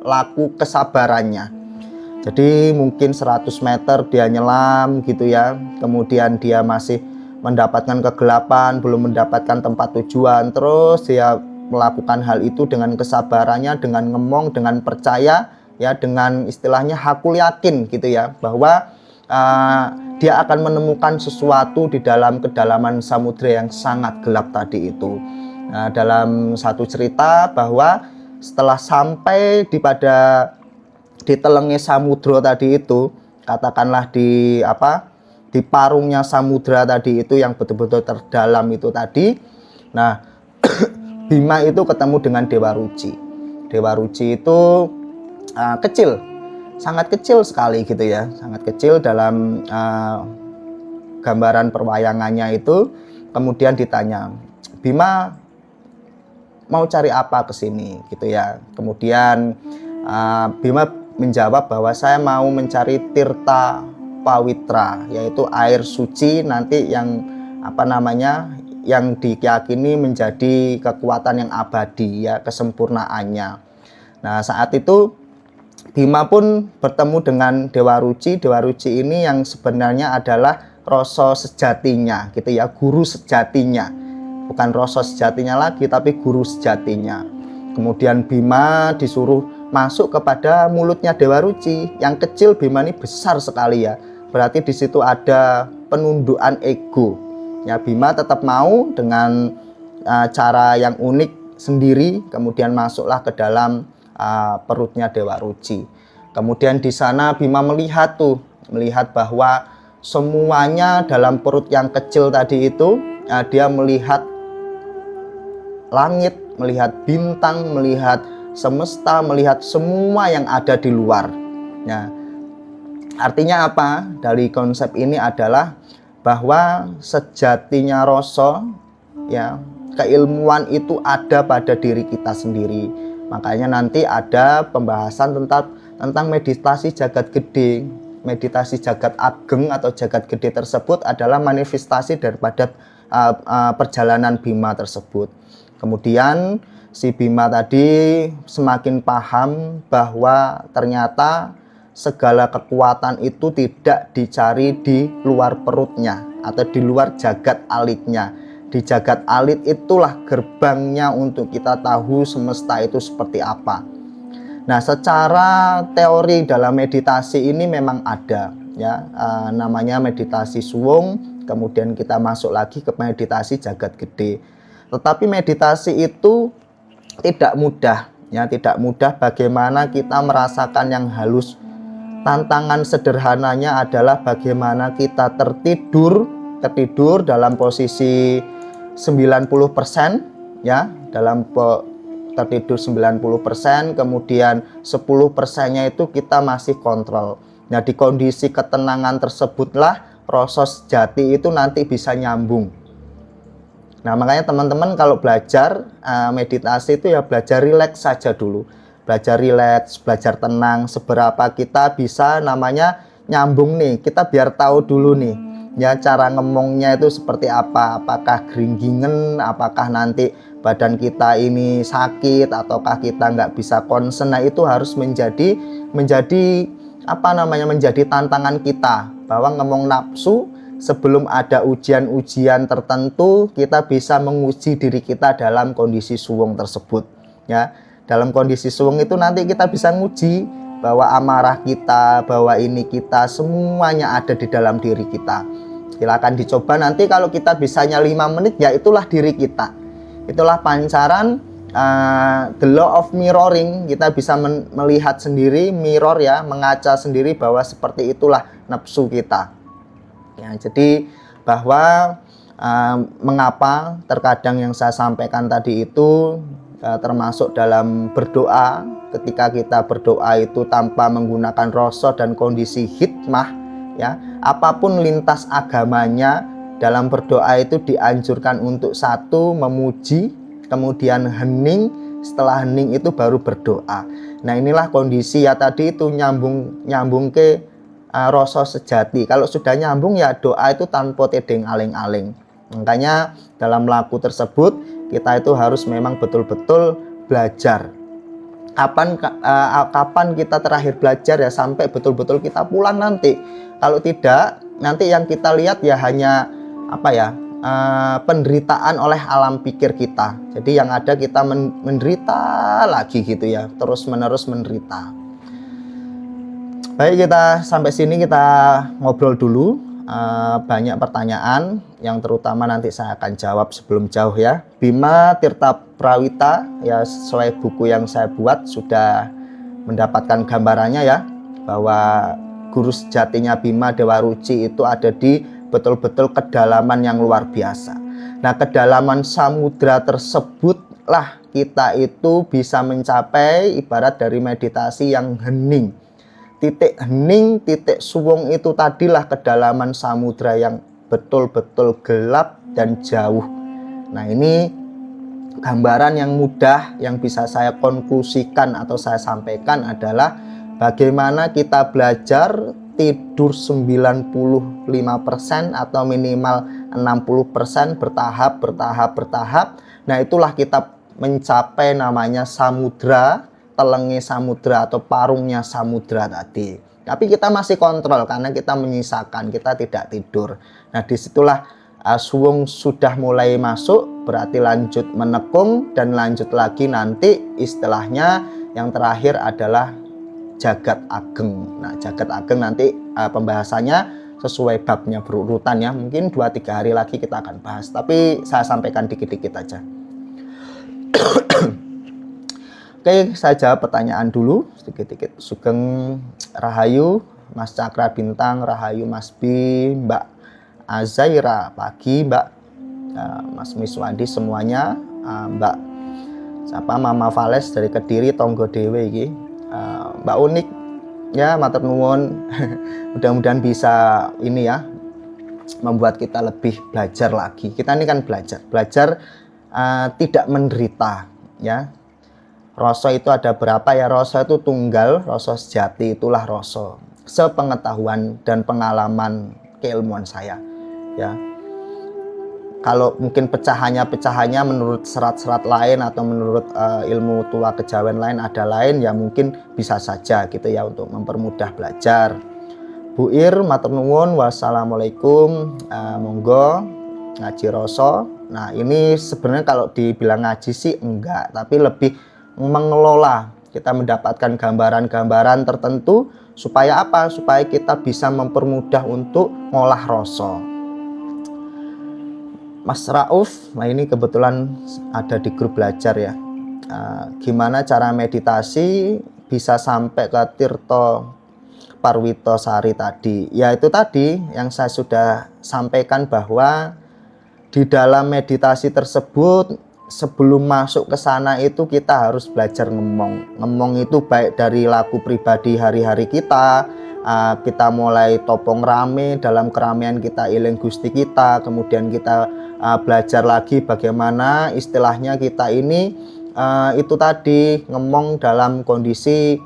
laku kesabarannya. Jadi mungkin 100 meter dia nyelam gitu ya, kemudian dia masih mendapatkan kegelapan, belum mendapatkan tempat tujuan, terus dia melakukan hal itu dengan kesabarannya, dengan ngemong, dengan percaya ya, dengan istilahnya hakul yakin gitu ya, bahwa dia akan menemukan sesuatu di dalam kedalaman samudra yang sangat gelap tadi itu. Nah, dalam satu cerita bahwa setelah sampai di telengnya samudra tadi itu, katakanlah di parungnya samudra tadi itu yang betul-betul terdalam itu tadi. Nah, Bima itu ketemu dengan Dewa Ruci. Dewa Ruci itu kecil, sangat kecil sekali gitu ya, sangat kecil dalam gambaran perwayangannya itu. Kemudian ditanya, Bima mau cari apa ke sini gitu ya. Kemudian Bima menjawab bahwa saya mau mencari tirta pawitra, yaitu air suci nanti yang yang diyakini menjadi kekuatan yang abadi ya, kesempurnaannya. Nah saat itu Bima pun bertemu dengan Dewa Ruci. Dewa Ruci ini yang sebenarnya adalah rasa sejatinya gitu ya, guru sejatinya, bukan rasa sejatinya lagi tapi guru sejatinya. Kemudian Bima disuruh masuk kepada mulutnya Dewa Ruci. Yang kecil, Bima ini besar sekali ya, berarti di situ ada penundukan ego. Ya, Bima tetap mau dengan cara yang unik sendiri, kemudian masuklah ke dalam perutnya Dewa Ruci. Kemudian di sana Bima melihat bahwa semuanya dalam perut yang kecil tadi itu, dia melihat langit, melihat bintang, melihat semesta, melihat semua yang ada di luar. Ya, artinya apa? Dari konsep ini adalah bahwa sejatinya rasa ya, keilmuan itu ada pada diri kita sendiri. Makanya nanti ada pembahasan tentang meditasi jagat gede. Meditasi jagat ageng atau jagat gede tersebut adalah manifestasi daripada perjalanan Bima tersebut. Kemudian si Bima tadi semakin paham bahwa ternyata segala kekuatan itu tidak dicari di luar perutnya atau di luar jagat alitnya. Di jagat alit itulah gerbangnya untuk kita tahu semesta itu seperti apa. Nah, secara teori dalam meditasi ini memang ada ya, namanya meditasi suwung. Kemudian kita masuk lagi ke meditasi jagat gede. Tetapi meditasi itu tidak mudah ya, tidak mudah. Bagaimana kita merasakan yang halus. Tantangan sederhananya adalah bagaimana kita tertidur dalam posisi 90% ya, dalam tertidur 90%, kemudian 10%-nya itu kita masih kontrol. Nah, di kondisi ketenangan tersebutlah rasa sejati itu nanti bisa nyambung. Nah, makanya teman-teman kalau belajar meditasi itu ya belajar rileks saja dulu. Belajar rileks, belajar tenang, seberapa kita bisa namanya nyambung nih. Kita biar tahu dulu nih ya, cara ngomongnya itu seperti apa. Apakah geringgingen, apakah nanti badan kita ini sakit, ataukah kita nggak bisa konsen. Nah, itu harus menjadi tantangan kita, bahwa ngomong nafsu sebelum ada ujian-ujian tertentu, kita bisa menguji diri kita dalam kondisi suwung tersebut ya. Dalam kondisi suwung itu nanti kita bisa nguji bahwa amarah kita, bahwa ini kita, semuanya ada di dalam diri kita. Silakan dicoba nanti, kalau kita bisanya 5 menit ya itulah diri kita. Itulah pancaran the law of mirroring. Kita bisa melihat sendiri, mirror ya, mengaca sendiri bahwa seperti itulah nafsu kita. Ya, jadi bahwa mengapa terkadang yang saya sampaikan tadi itu termasuk dalam berdoa, ketika kita berdoa itu tanpa menggunakan rasa dan kondisi hikmah ya, apapun lintas agamanya, dalam berdoa itu dianjurkan untuk satu, memuji kemudian hening, setelah hening itu baru berdoa. Nah inilah kondisi ya tadi itu nyambung ke rasa sejati. Kalau sudah nyambung ya doa itu tanpa tedeng aling-aling. Makanya dalam laku tersebut kita itu harus memang betul-betul belajar. Kapan kita terakhir belajar ya sampai betul-betul kita pulang nanti. Kalau tidak, nanti yang kita lihat ya hanya penderitaan oleh alam pikir kita. Jadi yang ada kita menderita lagi gitu ya, terus menerus menderita. Baik, kita sampai sini kita ngobrol dulu. Banyak pertanyaan yang terutama nanti saya akan jawab sebelum jauh ya. Bima Tirta Prawita ya, sesuai buku yang saya buat sudah mendapatkan gambarannya ya, bahwa guru sejatinya Bima Dewa Ruci itu ada di betul-betul kedalaman yang luar biasa. Nah kedalaman samudra tersebutlah kita itu bisa mencapai ibarat dari meditasi yang hening. Titik hening, titik suwung itu tadilah kedalaman samudra yang betul-betul gelap dan jauh. Nah ini gambaran yang mudah yang bisa saya konklusikan atau saya sampaikan adalah bagaimana kita belajar tidur 95% atau minimal 60% bertahap. Nah itulah kita mencapai namanya samudra, telengnya samudra atau parungnya samudra tadi. Tapi kita masih kontrol karena kita menyisakan, kita tidak tidur. Nah disitulah suwung sudah mulai masuk, berarti lanjut menekung dan lanjut lagi nanti istilahnya yang terakhir adalah jagat ageng. Nah jagat ageng nanti pembahasannya sesuai babnya berurutan ya. Mungkin 2-3 hari lagi kita akan bahas, tapi saya sampaikan dikit-dikit aja. Oke, saya jawab pertanyaan dulu sedikit-sedikit. Sugeng Rahayu, Mas Cakra Bintang, Rahayu Mas Bi, Mbak Azaira, pagi Mbak, Mas Miswadi semuanya, Mbak Mama Vales dari Kediri, Tonggo Dewe iki, Mbak Unik ya, matur nuwun. Mudah-mudahan bisa ini ya membuat kita lebih belajar lagi. Kita ini kan belajar tidak menderita ya. Rasa itu ada berapa ya? Rasa itu tunggal, rasa sejati itulah rasa. Sepengetahuan dan pengalaman keilmuan saya ya. Kalau mungkin pecahannya menurut serat-serat lain atau menurut ilmu tua kejawen lain ada lain ya, mungkin bisa saja gitu ya untuk mempermudah belajar. Bu Ir matur nuwun, wassalamualaikum, monggo ngaji rasa. Nah ini sebenarnya kalau dibilang ngaji sih enggak, tapi lebih mengelola, kita mendapatkan gambaran-gambaran tertentu supaya apa? Supaya kita bisa mempermudah untuk ngolah rasa. Mas Rauf, nah ini kebetulan ada di grup belajar ya. Gimana cara meditasi bisa sampai ke Tirta Parwito Sari tadi? Ya itu tadi yang saya sudah sampaikan bahwa di dalam meditasi tersebut sebelum masuk ke sana itu kita harus belajar ngemong. Ngemong itu baik dari laku pribadi hari-hari kita. Kita mulai topong rame, dalam keramaian kita iling Gusti kita. Kemudian kita belajar lagi bagaimana istilahnya kita ini itu tadi ngemong dalam kondisi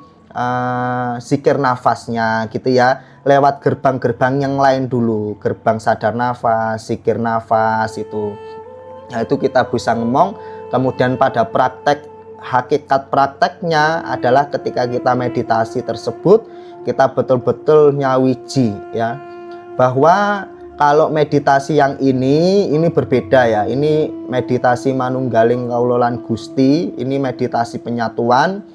zikir nafasnya gitu ya. Lewat gerbang-gerbang yang lain dulu. Gerbang sadar nafas, zikir nafas itu. Nah itu kita bisa ngomong. Kemudian pada praktek, hakikat prakteknya adalah ketika kita meditasi tersebut kita betul-betul nyawiji ya, bahwa kalau meditasi yang ini berbeda ya. Ini meditasi manunggaling kaulolan Gusti, ini meditasi penyatuan.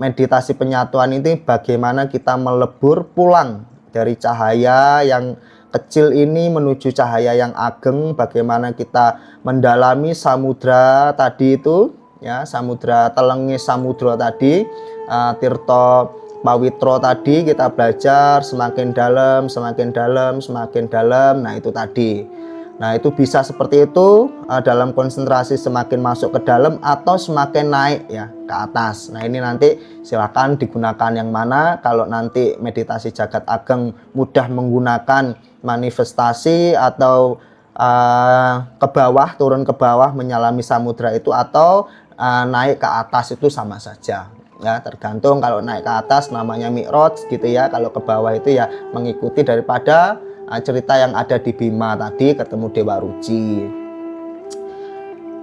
Meditasi penyatuan ini bagaimana kita melebur pulang dari cahaya yang kecil ini menuju cahaya yang ageng, bagaimana kita mendalami samudra tadi itu ya, samudra telengnya samudra tadi, Tirta Pawitro tadi kita belajar semakin dalam, semakin dalam, semakin dalam. Nah itu tadi. Nah itu bisa seperti itu dalam konsentrasi semakin masuk ke dalam atau semakin naik ya ke atas. Nah ini nanti silakan digunakan yang mana. Kalau nanti meditasi jagat ageng mudah menggunakan manifestasi atau ke bawah, turun ke bawah menyelami samudra itu, atau naik ke atas itu sama saja. Ya, tergantung. Kalau naik ke atas namanya mi'raj gitu ya. Kalau ke bawah itu ya mengikuti daripada cerita yang ada di Bima tadi, ketemu Dewa Ruci.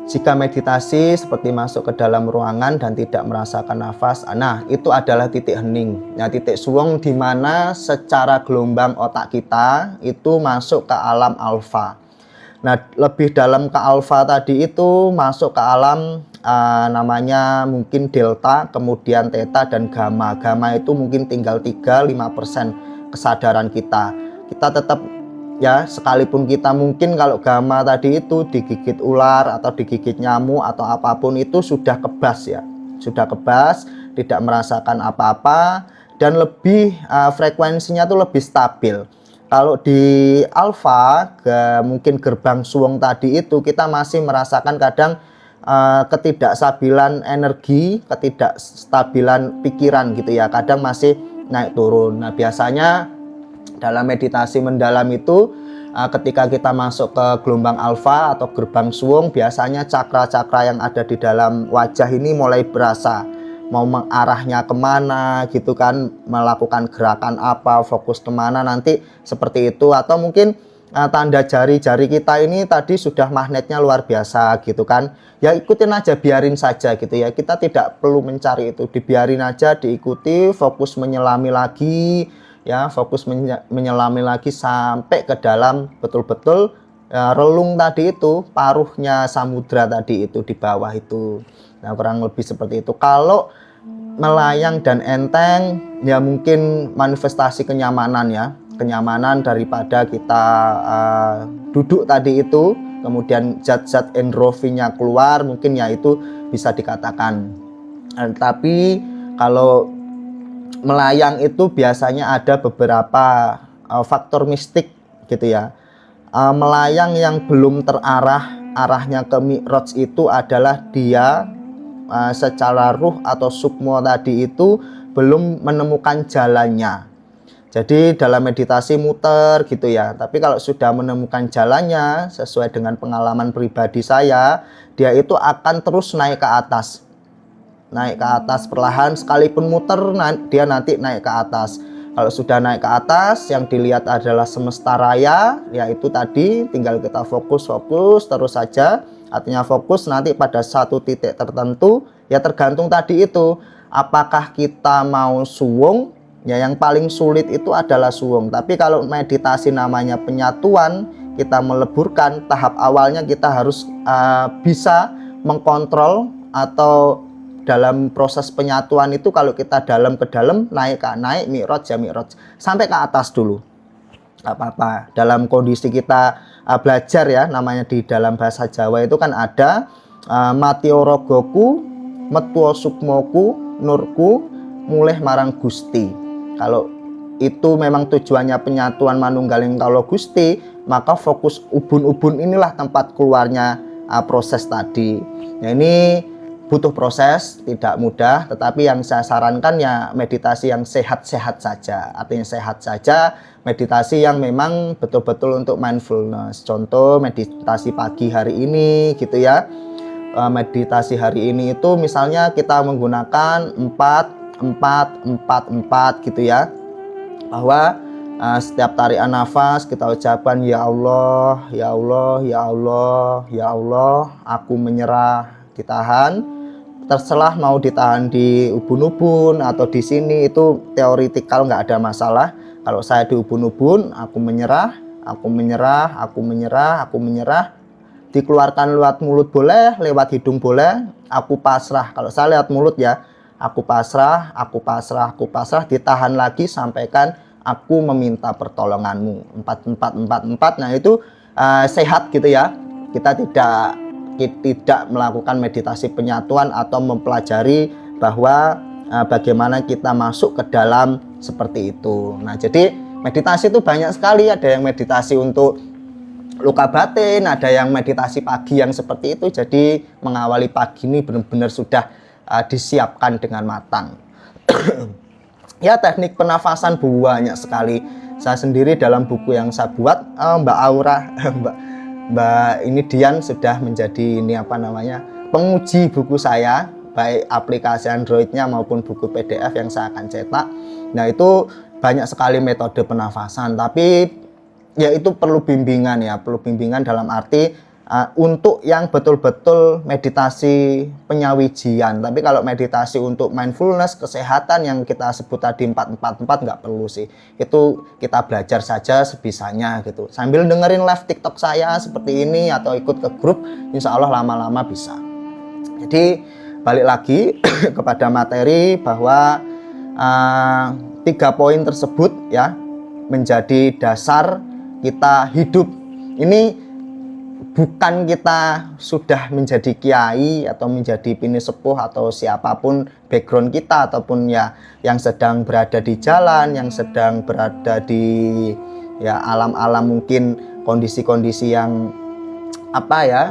Jika meditasi seperti masuk ke dalam ruangan dan tidak merasakan nafas, nah itu adalah titik hening. Nah, titik suwung di mana secara gelombang otak kita itu masuk ke alam alfa. Nah, lebih dalam ke alfa tadi itu masuk ke alam namanya mungkin delta, kemudian theta dan gamma. Gamma itu mungkin tinggal 3-5% kesadaran kita. Kita tetap ya, sekalipun kita mungkin kalau gamma tadi itu digigit ular atau digigit nyamuk atau apapun itu sudah kebas ya. Sudah kebas, tidak merasakan apa-apa dan lebih frekuensinya tuh lebih stabil. Kalau di alfa, mungkin gerbang suwung tadi itu kita masih merasakan kadang ketidakstabilan energi, ketidakstabilan pikiran gitu ya. Kadang masih naik turun. Nah, biasanya dalam meditasi mendalam itu ketika kita masuk ke gelombang alfa atau gerbang suwung, biasanya cakra-cakra yang ada di dalam wajah ini mulai berasa mau mengarahnya kemana gitu kan, melakukan gerakan apa, fokus kemana nanti seperti itu. Atau mungkin tanda jari-jari kita ini tadi sudah magnetnya luar biasa gitu kan, ya ikutin aja, biarin saja gitu ya. Kita tidak perlu mencari itu, dibiarin aja, diikuti, fokus menyelami lagi ya, fokus menyelami lagi sampai ke dalam betul-betul relung tadi itu, paruhnya samudra tadi itu di bawah itu. Nah, kurang lebih seperti itu. Kalau melayang dan enteng ya mungkin manifestasi kenyamanan ya, kenyamanan daripada kita duduk tadi itu, kemudian zat-zat endorfinnya keluar, mungkin ya itu bisa dikatakan. Tapi kalau melayang itu biasanya ada beberapa faktor mistik gitu ya. Melayang yang belum terarah arahnya ke mi'raj itu adalah dia secara ruh atau sukmo tadi itu belum menemukan jalannya. Jadi dalam meditasi muter gitu ya. Tapi kalau sudah menemukan jalannya sesuai dengan pengalaman pribadi saya, dia itu akan terus naik ke atas. Naik ke atas perlahan, sekalipun muter dia nanti naik ke atas. Kalau sudah naik ke atas, yang dilihat adalah semesta raya, yaitu tadi tinggal kita fokus terus saja. Artinya fokus nanti pada satu titik tertentu, ya tergantung tadi itu. Apakah kita mau suwung? Ya, yang paling sulit itu adalah suwung. Tapi kalau meditasi namanya penyatuan, kita meleburkan, tahap awalnya kita harus bisa mengkontrol, atau dalam proses penyatuan itu kalau kita dalam ke dalam, naik mi'raj ya mi'raj, sampai ke atas dulu. Gak apa-apa. Dalam kondisi kita belajar ya, namanya di dalam bahasa Jawa itu kan ada matio rogoku, metuo sukmoku, nurku, mulih marang Gusti. Kalau itu memang tujuannya penyatuan manunggaling kalau Gusti, maka fokus ubun-ubun inilah tempat keluarnya proses tadi. Nah, ini butuh proses, tidak mudah, tetapi yang saya sarankan ya meditasi yang sehat-sehat saja. Artinya sehat saja, meditasi yang memang betul-betul untuk mindfulness. Contoh meditasi pagi hari ini gitu ya. Meditasi hari ini itu misalnya kita menggunakan 4 gitu ya. Bahwa setiap tarikan nafas kita ucapkan ya Allah, ya Allah, ya Allah, ya Allah, aku menyerah, ditahan. Terserah mau ditahan di ubun-ubun atau di sini, itu teoritikal, nggak ada masalah. Kalau saya di ubun-ubun, aku menyerah, aku menyerah, aku menyerah, aku menyerah. Dikeluarkan lewat mulut boleh, lewat hidung boleh. Aku pasrah. Kalau saya lewat mulut ya, aku pasrah, aku pasrah, aku pasrah. Ditahan lagi, sampaikan aku meminta pertolonganmu. 4. Nah itu sehat gitu ya. Kita tidak melakukan meditasi penyatuan atau mempelajari bahwa bagaimana kita masuk ke dalam seperti itu. Nah, jadi meditasi itu banyak sekali. Ada yang meditasi untuk luka batin, ada yang meditasi pagi yang seperti itu. Jadi mengawali pagi ini benar-benar sudah disiapkan dengan matang. Ya, teknik pernafasan banyak sekali. Saya sendiri dalam buku yang saya buat, Mbak Aura, Mbak ini Dian sudah menjadi ini apa namanya penguji buku saya, baik aplikasi Androidnya maupun buku PDF yang saya akan cetak. Nah itu banyak sekali metode pernafasan, tapi ya itu perlu bimbingan ya, perlu bimbingan dalam arti untuk yang betul-betul meditasi penyawijian. Tapi kalau meditasi untuk mindfulness, kesehatan yang kita sebut tadi 444 nggak perlu sih. Itu kita belajar saja sebisanya gitu. Sambil dengerin live TikTok saya seperti ini atau ikut ke grup, insya Allah lama-lama bisa. Jadi balik lagi kepada materi bahwa 3 poin tersebut ya menjadi dasar kita hidup. Ini bukan kita sudah menjadi kiai atau menjadi bini sepuh atau siapapun background kita, ataupun ya yang sedang berada di jalan, yang sedang berada di ya alam-alam mungkin kondisi-kondisi yang apa ya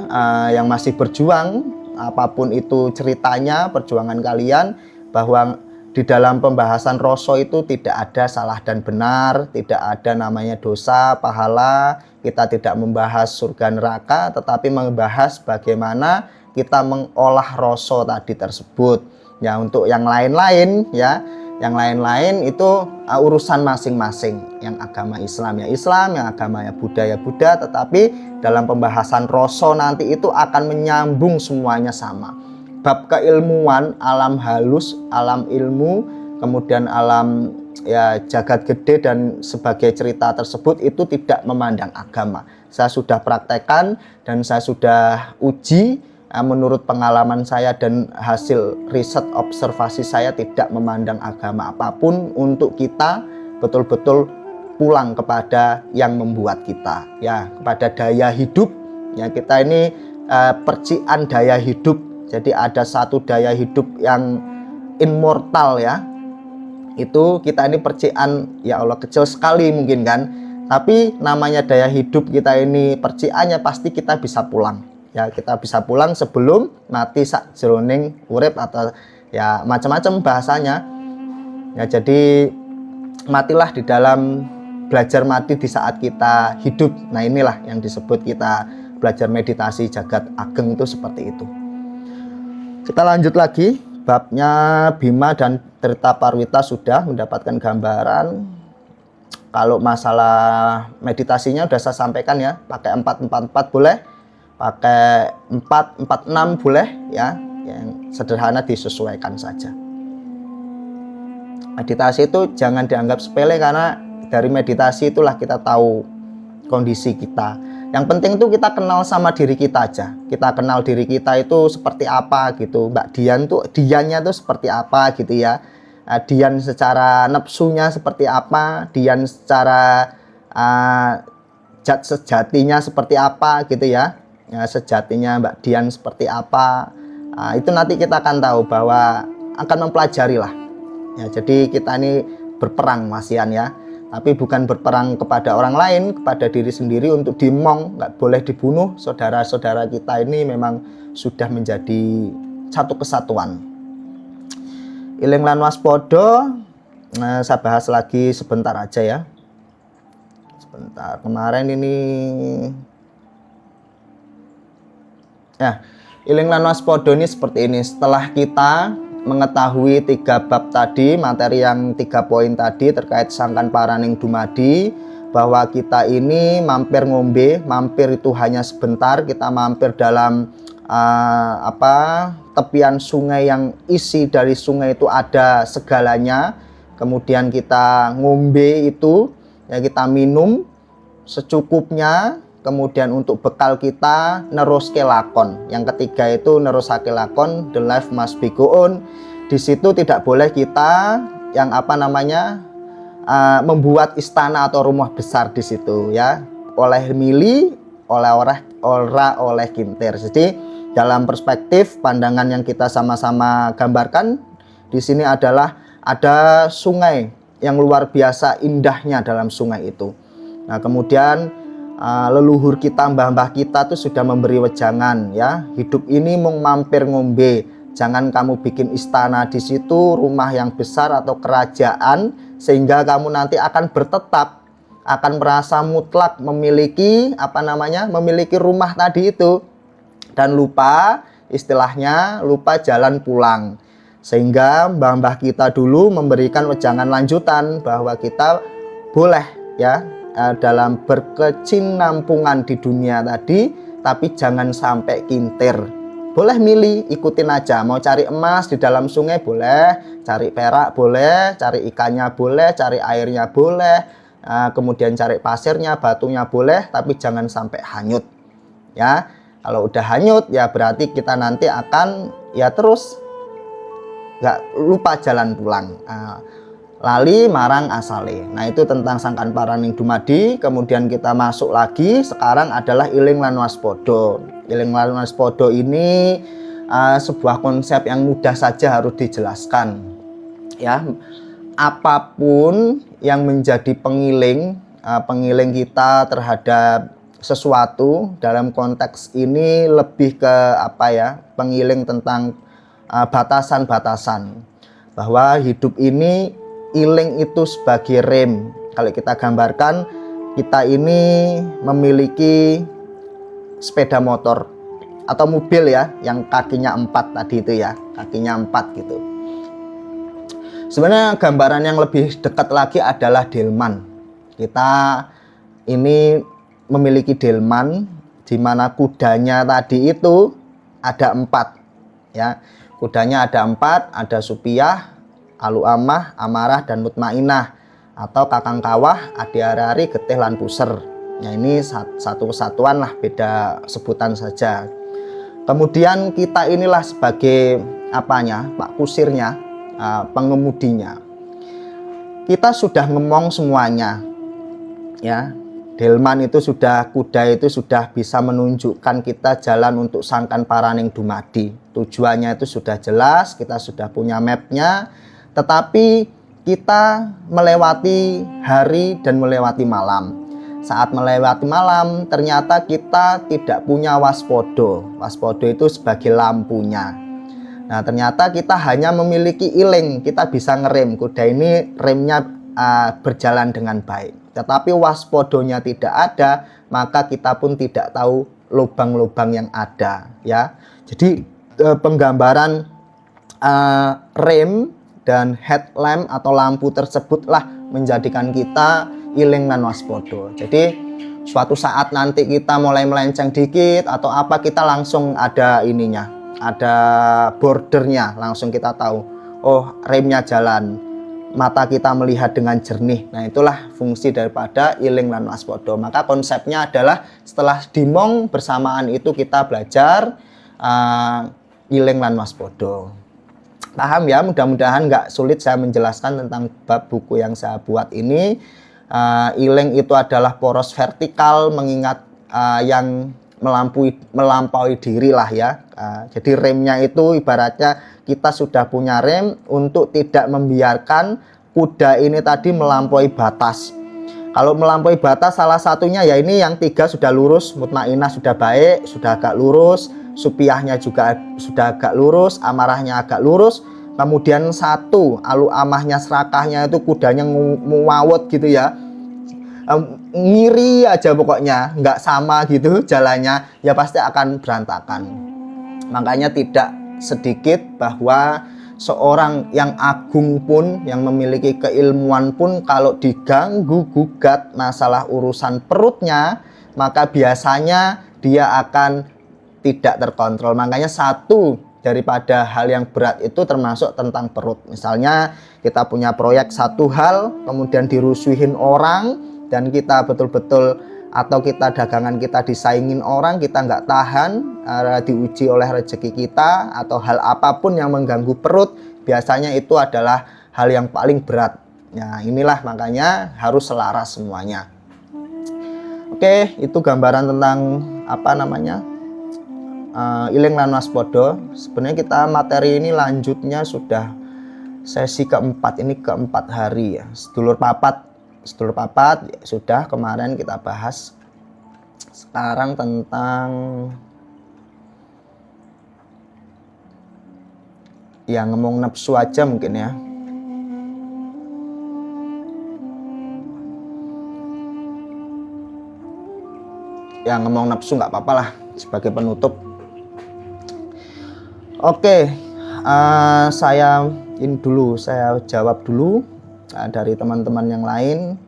yang masih berjuang, apapun itu ceritanya, perjuangan kalian, bahwa di dalam pembahasan Roso itu tidak ada salah dan benar, tidak ada namanya dosa, pahala. Kita tidak membahas surga neraka, tetapi membahas bagaimana kita mengolah Roso tadi tersebut. Ya untuk yang lain-lain ya, yang lain-lain itu urusan masing-masing. Yang agama Islam ya Islam, yang agama ya Buddha, tetapi dalam pembahasan Roso nanti itu akan menyambung semuanya sama. Bab keilmuan, alam halus, alam ilmu, kemudian alam ya jagat gede dan sebagai cerita tersebut itu tidak memandang agama. Saya sudah praktekkan dan saya sudah uji menurut pengalaman saya dan hasil riset observasi saya tidak memandang agama apapun untuk kita betul-betul pulang kepada yang membuat kita ya, kepada daya hidup ya. Kita ini percikan daya hidup. Jadi ada satu daya hidup yang immortal ya. Itu kita ini percikan, ya Allah kecil sekali mungkin kan. Tapi namanya daya hidup kita ini percikannya pasti kita bisa pulang. Ya kita bisa pulang sebelum mati sakjroning urip atau ya macam-macam bahasanya. Ya jadi matilah di dalam belajar mati di saat kita hidup. Nah inilah yang disebut kita belajar meditasi jagat ageng itu seperti itu. Kita lanjut lagi, babnya Bima dan Tirta Parwita sudah mendapatkan gambaran. Kalau masalah meditasinya sudah saya sampaikan ya, pakai 444 boleh, pakai 446 boleh ya, yang sederhana disesuaikan saja. Meditasi itu jangan dianggap sepele, karena dari meditasi itulah kita tahu kondisi kita. Yang penting itu kita kenal sama diri kita aja. Kita kenal diri kita itu seperti apa gitu. Mbak Dian tuh, Diannya tuh seperti apa gitu ya. Dian secara nafsunya seperti apa, Dian secara sejatinya seperti apa gitu ya. Sejatinya Mbak Dian seperti apa. Itu nanti kita akan tahu, bahwa akan mempelajari lah. Ya, jadi kita ini berperang masian ya. Tapi bukan berperang kepada orang lain, kepada diri sendiri untuk dimong, nggak boleh dibunuh. Saudara-saudara kita ini memang sudah menjadi satu kesatuan. Iling lan waspodo, saya bahas lagi sebentar aja ya. Sebentar, kemarin ini ya, iling lan waspodo ini seperti ini. Setelah kita mengetahui 3 bab tadi, materi yang 3 poin tadi terkait sangkan paraning dumadi, bahwa kita ini mampir ngombe, mampir itu hanya sebentar, kita mampir dalam tepian sungai yang isi dari sungai itu ada segalanya. Kemudian kita ngombe itu ya, kita minum secukupnya. Kemudian untuk bekal kita neruske lakon. Yang ketiga itu nerusake lakon, the life must be go on. Di situ tidak boleh kita yang membuat istana atau rumah besar di situ ya. Oleh mili, oleh kintir. Jadi dalam perspektif pandangan yang kita sama-sama gambarkan di sini adalah ada sungai yang luar biasa indahnya dalam sungai itu. Nah, kemudian leluhur kita, mbah-mbah kita tuh sudah memberi wejangan ya, hidup ini mau mampir ngombe, jangan kamu bikin istana di situ, rumah yang besar atau kerajaan, sehingga kamu nanti akan bertetap akan merasa mutlak memiliki memiliki rumah tadi itu, dan lupa, istilahnya lupa jalan pulang. Sehingga mbah-mbah kita dulu memberikan wejangan lanjutan bahwa kita boleh ya dalam berkesinambungan di dunia tadi, tapi jangan sampai kintir. Boleh milih, ikutin aja. Mau cari emas di dalam sungai boleh, cari perak boleh, cari ikannya boleh, cari airnya boleh, kemudian cari pasirnya, batunya boleh, tapi jangan sampai hanyut. Ya, kalau udah hanyut ya berarti kita nanti akan ya terus nggak lupa jalan pulang. Lali marang asale. Nah, itu tentang sangkan paraning dumadi. Kemudian kita masuk lagi, sekarang adalah iling lan waspada. Iling lan waspada ini sebuah konsep yang mudah saja harus dijelaskan. Ya, apapun yang menjadi pengiling kita terhadap sesuatu, dalam konteks ini lebih ke pengiling tentang batasan-batasan, bahwa hidup ini iling itu sebagai rem. Kalau kita gambarkan, kita ini memiliki sepeda motor atau mobil ya, yang kakinya 4 tadi itu ya, kakinya 4 gitu. Sebenarnya gambaran yang lebih dekat lagi adalah delman. Kita ini memiliki delman, di mana kudanya tadi itu ada 4 ya. Kudanya ada 4, ada Supiah, Alu Amah, Amarah, dan Mutmainah, atau Kakang Kawah, Adi Arari, Getih, lan Puser. Nah, ini satu kesatuan lah, beda sebutan saja. Kemudian kita inilah sebagai Pak kusirnya, pengemudinya. Kita sudah ngomong semuanya ya. Delman itu sudah, kuda itu sudah bisa menunjukkan kita jalan untuk sangkan paraning dumadi. Tujuannya itu sudah jelas, kita sudah punya mapnya. Tetapi kita melewati hari dan melewati malam. Saat melewati malam, ternyata kita tidak punya waspodo. Waspodo itu sebagai lampunya. Nah, ternyata kita hanya memiliki iling. Kita bisa ngerem. Kuda ini remnya berjalan dengan baik. Tetapi waspodonya tidak ada, maka kita pun tidak tahu lubang-lubang yang ada. Ya, jadi penggambaran rem dan headlamp atau lampu tersebutlah menjadikan kita iling dan waspodo. Jadi suatu saat nanti kita mulai melenceng dikit atau apa, kita langsung ada ininya, ada bordernya, langsung kita tahu, oh remnya jalan, mata kita melihat dengan jernih. Nah, itulah fungsi daripada iling dan waspodo. Maka konsepnya adalah setelah dimong bersamaan itu kita belajar iling dan waspodo. Paham ya, mudah-mudahan nggak sulit saya menjelaskan tentang bab buku yang saya buat ini. Iling itu adalah poros vertikal, mengingat yang melampaui diri lah ya. Jadi remnya itu ibaratnya kita sudah punya rem untuk tidak membiarkan kuda ini tadi melampaui batas. Kalau melampaui batas, salah satunya ya ini yang 3 sudah lurus, Mutmainah sudah baik, sudah agak lurus, Supiahnya juga sudah agak lurus, Amarahnya agak lurus. Kemudian 1 Alu Amahnya, serakahnya itu kudanya muawet gitu ya, ngiri aja pokoknya, nggak sama gitu jalannya, ya pasti akan berantakan. Makanya tidak sedikit bahwa seorang yang agung pun, yang memiliki keilmuan pun, kalau diganggu gugat masalah urusan perutnya, maka biasanya dia akan tidak terkontrol. Makanya satu daripada hal yang berat itu termasuk tentang perut. Misalnya kita punya proyek satu hal, kemudian dirusuhin orang, dan kita betul-betul, atau kita dagangan kita disaingin orang, kita nggak tahan, diuji oleh rezeki kita, atau hal apapun yang mengganggu perut, biasanya itu adalah hal yang paling berat. Nah, inilah makanya harus selaras semuanya. Oke, itu gambaran tentang iling lan waspodo. Sebenarnya kita materi ini lanjutnya sudah sesi keempat, ini keempat hari ya. Sedulur papat ya, sudah kemarin kita bahas. Sekarang tentang yang ngomong nafsu aja mungkin ya. ya ngomong nafsu nggak apa-apa lah sebagai penutup. Oke, saya jawab dulu dari teman-teman yang lain.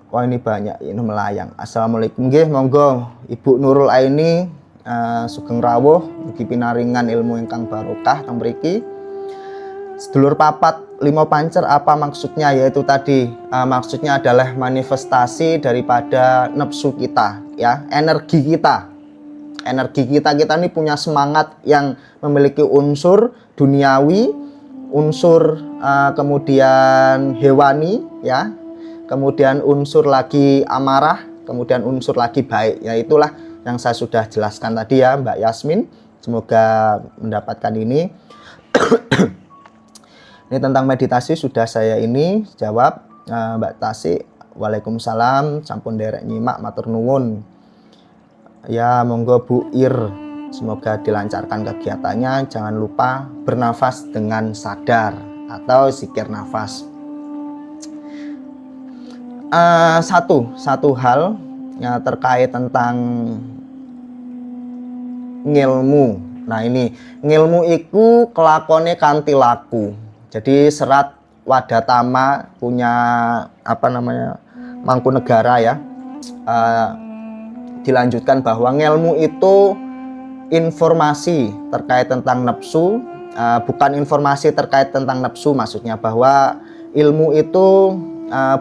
Wah ini banyak, ini melayang. Assalamualaikum, nggih monggo Ibu Nurul Aini, sugeng rawuh, mugi pinaringan ilmu ingkang barokah teng mriki. Sedulur papat limo pancer apa maksudnya? Yaitu tadi maksudnya adalah manifestasi daripada nafsu kita, ya, energi kita. Energi kita ini punya semangat yang memiliki unsur duniawi, unsur kemudian hewani, ya, kemudian unsur lagi amarah, kemudian unsur lagi baik. Ya itulah yang saya sudah jelaskan tadi ya Mbak Yasmin. Semoga mendapatkan ini. Ini tentang meditasi sudah saya ini jawab. Mbak Tasik, waalaikumsalam, sampun derek nyimak, matur nuwun. Ya monggo Bu Ir, semoga dilancarkan kegiatannya. Jangan lupa bernafas dengan sadar atau zikir nafas. Satu hal ya, terkait tentang ngilmu. Nah ini ngilmu iku kelakone kanthi laku. Jadi serat Wadatama punya Mangkunegara ya, dilanjutkan bahwa ngilmu itu informasi terkait tentang nafsu, bukan informasi terkait tentang nafsu, maksudnya bahwa ilmu itu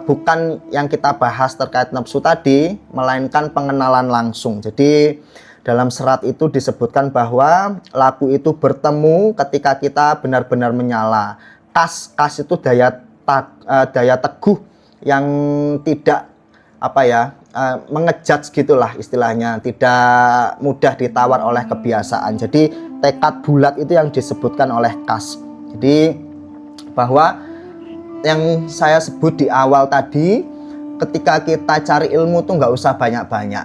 bukan yang kita bahas terkait nafsu tadi, melainkan pengenalan langsung. Jadi dalam serat itu disebutkan bahwa laku itu bertemu ketika kita benar-benar menyala. Kas itu daya teguh yang tidak mengejudge gitulah istilahnya, tidak mudah ditawar oleh kebiasaan. Jadi tekad bulat itu yang disebutkan oleh kas. Jadi bahwa yang saya sebut di awal tadi, ketika kita cari ilmu tuh nggak usah banyak-banyak.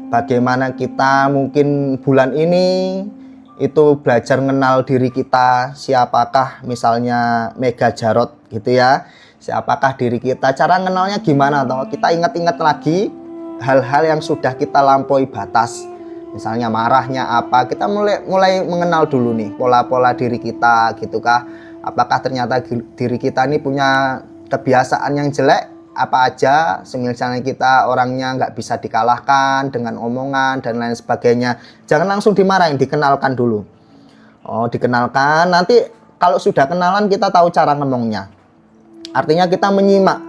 Bagaimana kita mungkin bulan ini itu belajar mengenal diri kita, siapakah misalnya Mega Jarot gitu ya, siapakah diri kita, cara mengenalnya gimana, atau kita ingat-ingat lagi hal-hal yang sudah kita lampaui batas, misalnya marahnya apa, kita mulai mengenal dulu nih pola-pola diri kita gitu kah. Apakah ternyata diri kita ini punya kebiasaan yang jelek apa aja, misalnya kita orangnya nggak bisa dikalahkan dengan omongan dan lain sebagainya. Jangan langsung dimarahin, dikenalkan dulu. Dikenalkan, nanti kalau sudah kenalan kita tahu cara ngomongnya. Artinya kita mengingat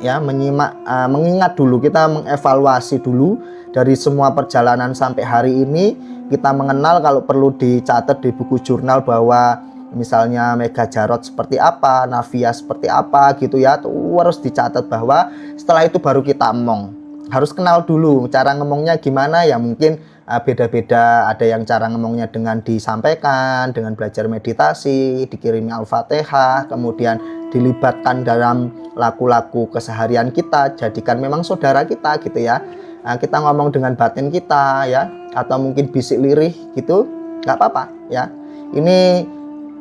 dulu, kita mengevaluasi dulu dari semua perjalanan sampai hari ini. Kita mengenal, kalau perlu dicatat di buku jurnal bahwa misalnya Mega Jarot seperti apa, Navia seperti apa gitu ya, tuh harus dicatat, bahwa setelah itu baru kita ngomong. Harus kenal dulu cara ngomongnya gimana ya, mungkin beda-beda. Ada yang cara ngomongnya dengan disampaikan, dengan belajar meditasi, dikirimi Al-Fatihah, kemudian dilibatkan dalam laku-laku keseharian kita, jadikan memang saudara kita gitu ya. Kita ngomong dengan batin kita ya, atau mungkin bisik lirih gitu, nggak apa-apa ya. Ini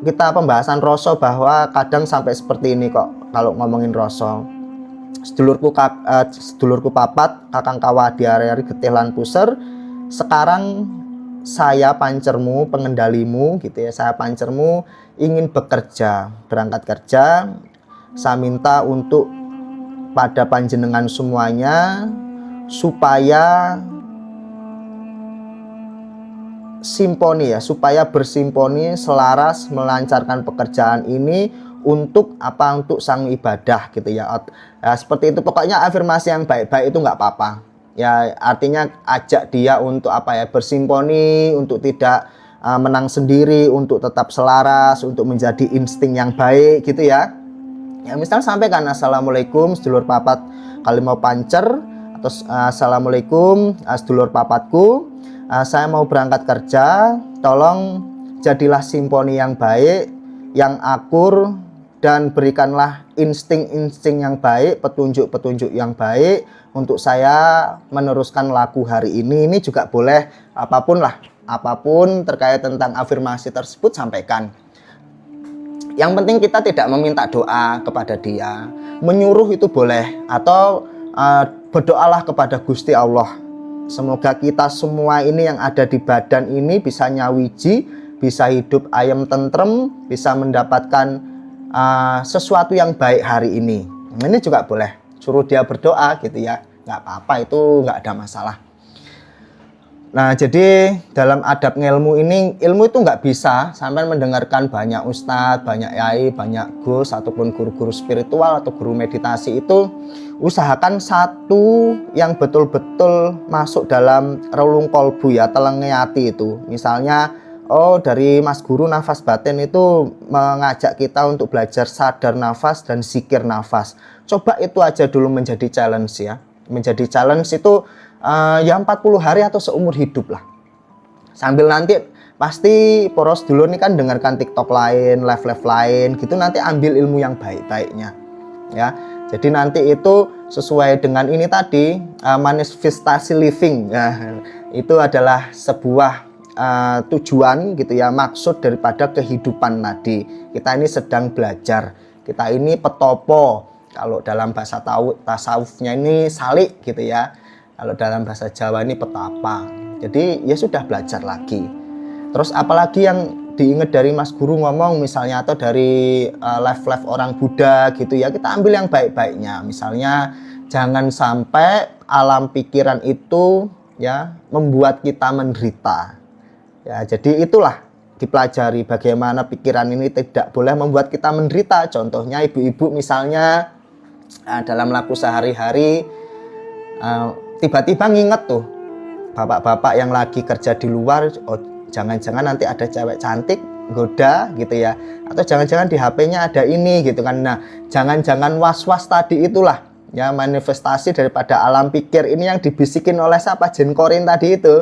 kita pembahasan rasa, bahwa kadang sampai seperti ini kok kalau ngomongin rasa. Sedulurku papat, kakang kawa diari getih lan puser. Sekarang saya pancermu, pengendalimu gitu ya, saya pancermu ingin bekerja, berangkat kerja. Saya minta untuk pada panjenengan semuanya supaya simponi ya, supaya bersimponi selaras melancarkan pekerjaan ini untuk untuk sang ibadah gitu ya. Seperti itu, pokoknya afirmasi yang baik-baik itu nggak apa-apa ya, artinya ajak dia untuk bersimponi, untuk tidak menang sendiri, untuk tetap selaras, untuk menjadi insting yang baik gitu ya. Ya misal sampaikan, assalamualaikum sedulur papat kali mau pancer, atau assalamualaikum sedulur papatku, saya mau berangkat kerja, tolong jadilah simponi yang baik, yang akur, dan berikanlah insting-insting yang baik, petunjuk-petunjuk yang baik untuk saya meneruskan laku hari ini. Ini juga boleh apapun terkait tentang afirmasi tersebut sampaikan. Yang penting kita tidak meminta doa kepada dia, menyuruh itu boleh, atau berdoalah kepada Gusti Allah Semoga kita semua ini yang ada di badan ini bisa nyawiji, bisa hidup ayem tentrem, bisa mendapatkan sesuatu yang baik hari ini. Ini juga boleh suruh dia berdoa gitu ya, nggak apa-apa, itu nggak ada masalah. Nah, jadi dalam adab ngelmu ini, ilmu itu nggak bisa sampai mendengarkan banyak ustadz, banyak yai, banyak gus, ataupun guru-guru spiritual atau guru meditasi itu. Usahakan satu yang betul-betul masuk dalam relung kolbu ya, telengi hati itu. Misalnya, dari Mas Guru Nafas Batin itu mengajak kita untuk belajar sadar nafas dan zikir nafas. Coba itu aja dulu menjadi challenge ya. Menjadi challenge itu ya 40 hari atau seumur hidup lah. Sambil nanti pasti poros dulu nih kan dengarkan TikTok lain, live lain gitu, nanti ambil ilmu yang baik-baiknya ya. Jadi nanti itu sesuai dengan ini tadi, manifestasi living ya, itu adalah sebuah tujuan gitu ya, maksud daripada kehidupan tadi. Kita ini sedang belajar, kita ini petopo, kalau dalam bahasa tasawufnya ini salik gitu ya. Kalau dalam bahasa Jawa ini petapa. Jadi ya sudah belajar lagi. Terus apalagi yang diingat dari Mas Guru ngomong misalnya, atau dari live orang Buddha gitu ya, kita ambil yang baik-baiknya. Misalnya jangan sampai alam pikiran itu ya membuat kita menderita. Ya, jadi itulah dipelajari bagaimana pikiran ini tidak boleh membuat kita menderita. Contohnya ibu-ibu misalnya dalam laku sehari-hari tiba-tiba nginget tuh bapak-bapak yang lagi kerja di luar, jangan-jangan nanti ada cewek cantik goda gitu ya, atau jangan-jangan di HP-nya ada ini gitu kan. Nah, jangan-jangan was-was tadi itulah ya manifestasi daripada alam pikir ini yang dibisikin oleh siapa, jin korin tadi itu.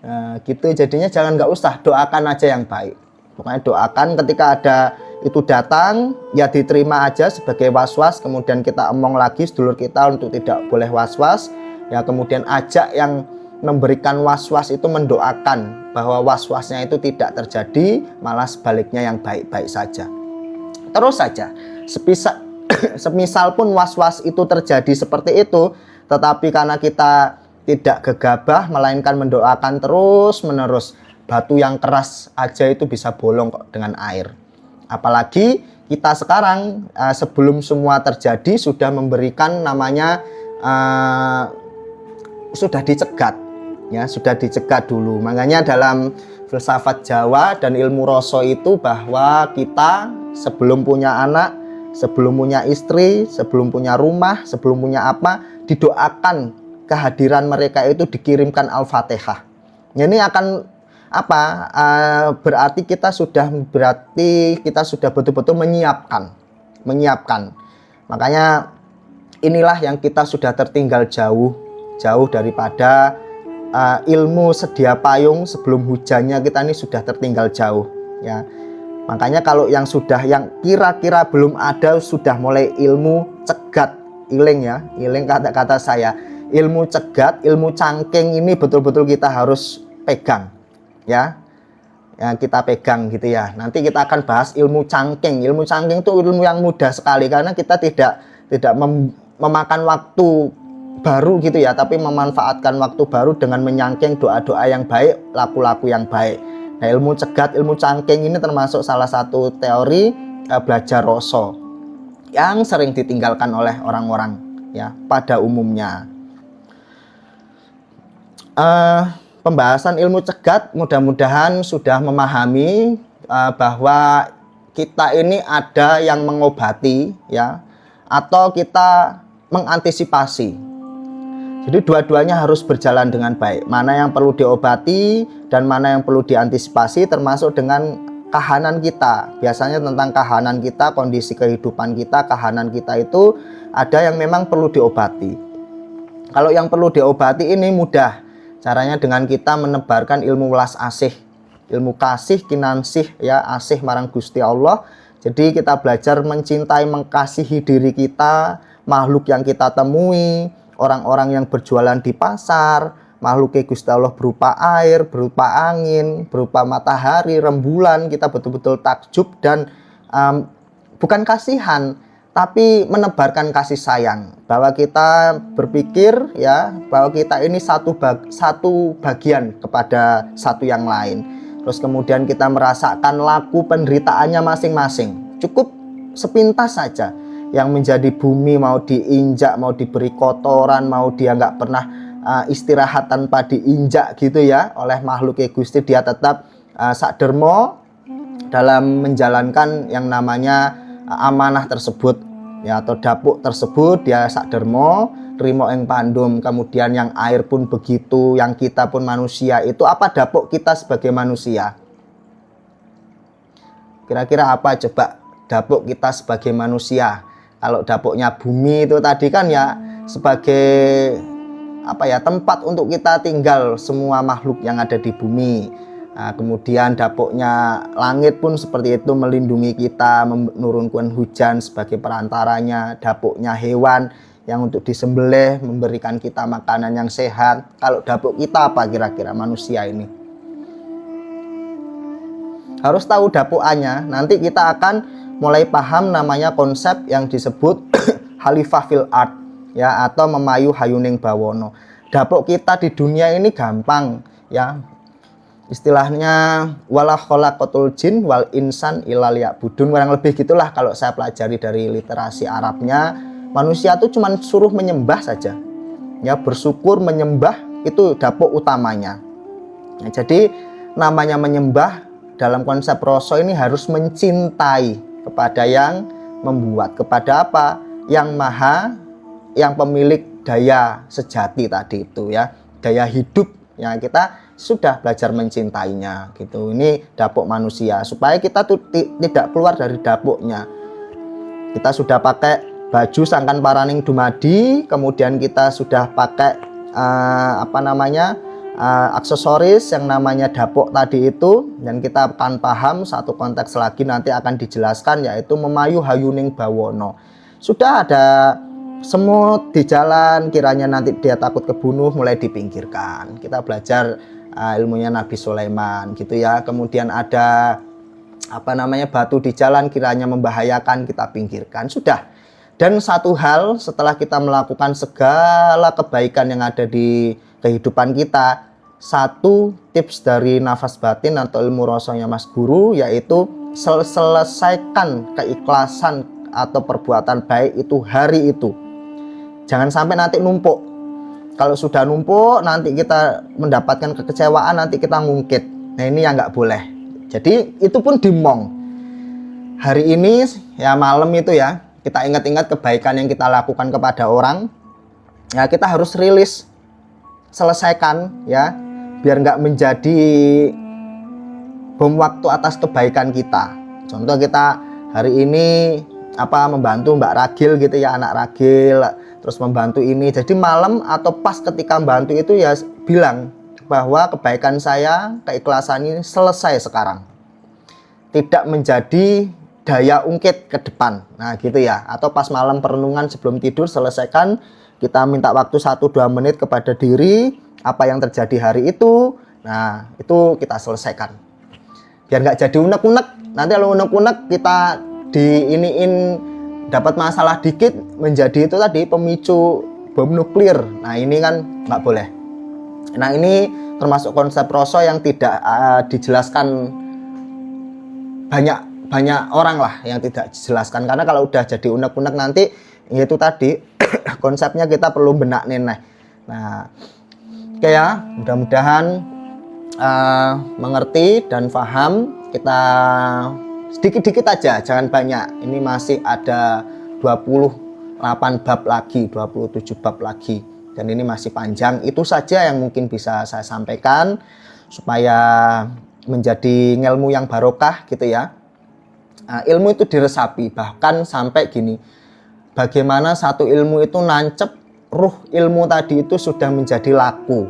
Nah, gitu jadinya jangan, nggak usah, doakan aja yang baik. Pokoknya doakan ketika ada itu datang ya diterima aja sebagai was-was, kemudian kita omong lagi sedulur kita untuk tidak boleh was-was. Ya, kemudian ajak yang memberikan was-was itu mendoakan bahwa was-wasnya itu tidak terjadi, malah sebaliknya yang baik-baik saja. Terus saja, semisal pun was-was itu terjadi seperti itu, tetapi karena kita tidak gegabah, melainkan mendoakan terus-menerus, batu yang keras aja itu bisa bolong kok dengan air. Apalagi kita sekarang sebelum semua terjadi sudah memberikan namanya sudah dicegat ya, sudah dicegat dulu. Makanya dalam filsafat Jawa dan ilmu rasa itu bahwa kita sebelum punya anak, sebelum punya istri, sebelum punya rumah, sebelum punya apa, didoakan kehadiran mereka itu, dikirimkan Al-Fatihah. Ini akan apa? Berarti kita sudah betul-betul menyiapkan. Makanya inilah yang kita sudah tertinggal jauh daripada ilmu sedia payung sebelum hujannya, kita ini sudah tertinggal jauh ya. Makanya kalau yang kira-kira belum ada, sudah mulai ilmu cegat, iling kata-kata saya, ilmu cegat, ilmu cangking ini betul-betul kita harus pegang ya. Kita pegang gitu ya. Nanti kita akan bahas ilmu cangking. Ilmu cangking itu ilmu yang mudah sekali, karena kita tidak memakan waktu baru gitu ya, tapi memanfaatkan waktu baru dengan menyangking doa-doa yang baik, laku-laku yang baik. Nah, ilmu cegat, ilmu cangking ini termasuk salah satu teori belajar rasa yang sering ditinggalkan oleh orang-orang ya pada umumnya. Pembahasan ilmu cegat mudah-mudahan sudah memahami bahwa kita ini ada yang mengobati ya, atau kita mengantisipasi. Jadi dua-duanya harus berjalan dengan baik. Mana yang perlu diobati dan mana yang perlu diantisipasi, termasuk dengan kahanan kita. Biasanya tentang kahanan kita, kondisi kehidupan kita, kahanan kita itu ada yang memang perlu diobati. Kalau yang perlu diobati ini mudah. Caranya dengan kita menebarkan ilmu welas asih, ilmu kasih kinansih ya, asih marang Gusti Allah. Jadi kita belajar mencintai, mengasihi diri kita, makhluk yang kita temui, orang-orang yang berjualan di pasar, makhluk Gusti Allah berupa air, berupa angin, berupa matahari, rembulan. Kita betul-betul takjub dan bukan kasihan, tapi menebarkan kasih sayang, bahwa kita berpikir ya bahwa kita ini satu bagian kepada satu yang lain. Terus kemudian kita merasakan laku penderitaannya masing-masing. Cukup sepintas saja. Yang menjadi bumi mau diinjak, mau diberi kotoran, mau dia nggak pernah istirahat tanpa diinjak gitu ya oleh makhluk Gusti, dia tetap sakdermo dalam menjalankan yang namanya amanah tersebut ya, atau dapuk tersebut dia sakdermo trimo ing pandum. Kemudian yang air pun begitu, yang kita pun manusia. Itu apa dapuk kita sebagai manusia? Kira-kira apa coba dapuk kita sebagai manusia? Kalau dapuknya bumi itu tadi kan ya sebagai apa ya, tempat untuk kita tinggal semua makhluk yang ada di bumi. Nah, kemudian dapuknya langit pun seperti itu, melindungi kita, menurunkan hujan sebagai perantaranya. Dapuknya hewan yang untuk disembelih, memberikan kita makanan yang sehat. Kalau dapuk kita apa kira-kira manusia ini? Harus tahu dapukannya. Nanti kita akan mulai paham namanya konsep yang disebut Khalifah fil ard ya, atau memayu hayuning bawono. Dapuk kita di dunia ini gampang ya. Istilahnya wala khalaqatul jin wal insan illa liya'budun, kurang lebih gitulah kalau saya pelajari dari literasi Arabnya. Manusia itu cuma suruh menyembah saja. Ya, bersyukur, menyembah itu dapuk utamanya. Nah, jadi namanya menyembah dalam konsep rasa ini harus mencintai kepada yang membuat, kepada apa? Yang maha, yang pemilik daya sejati tadi itu ya, daya hidup yang kita sudah belajar mencintainya gitu. Ini dapuk manusia, supaya kita tuh tidak keluar dari dapuknya. Kita sudah pakai baju sangkan paraning dumadi, kemudian kita sudah pakai aksesoris yang namanya dapuk tadi itu, dan kita akan paham satu konteks lagi nanti akan dijelaskan, yaitu memayu hayuning bawono. Sudah ada semut di jalan, kiranya nanti dia takut kebunuh, mulai dipinggirkan. Kita belajar ilmunya Nabi Sulaiman gitu ya. Kemudian ada batu di jalan kiranya membahayakan, kita pinggirkan. Sudah. Dan satu hal, setelah kita melakukan segala kebaikan yang ada di kehidupan kita, satu tips dari nafas batin atau ilmu rasanya Mas Guru, yaitu selesaikan keikhlasan atau perbuatan baik itu hari itu. Jangan sampai nanti numpuk. Kalau sudah numpuk, nanti kita mendapatkan kekecewaan, nanti kita ngungkit. Nah, ini yang nggak boleh. Jadi itu pun dimong. Hari ini ya malam itu ya, kita ingat-ingat kebaikan yang kita lakukan kepada orang. Ya, kita harus rilis, selesaikan ya, biar nggak menjadi bom waktu atas kebaikan kita. Contoh kita hari ini membantu Mbak Ragil gitu ya, anak Ragil, terus membantu ini. Jadi malam atau pas ketika membantu itu ya bilang bahwa kebaikan saya, keikhlasan ini selesai sekarang. Tidak menjadi daya ungkit ke depan. Nah gitu ya. Atau pas malam perenungan sebelum tidur selesaikan, kita minta waktu 1-2 menit kepada diri, apa yang terjadi hari itu. Nah itu kita selesaikan. Biar nggak jadi unek-unek. Nanti kalau unek-unek kita diiniin dapat masalah dikit menjadi itu tadi pemicu bom nuklir. Nah ini kan nggak boleh. Nah ini termasuk konsep rasa yang tidak dijelaskan banyak orang lah yang tidak dijelaskan, karena kalau udah jadi unek-unek nanti itu tadi konsepnya kita perlu benak neneh. Nah oke ya, mudah-mudahan mengerti dan paham. Kita sedikit-dikit aja, jangan banyak. Ini masih ada 28 bab lagi, 27 bab lagi. Dan ini masih panjang. Itu saja yang mungkin bisa saya sampaikan supaya menjadi ilmu yang barokah gitu ya. Ilmu itu diresapi, bahkan sampai gini. Bagaimana satu ilmu itu nancep, ruh ilmu tadi itu sudah menjadi laku.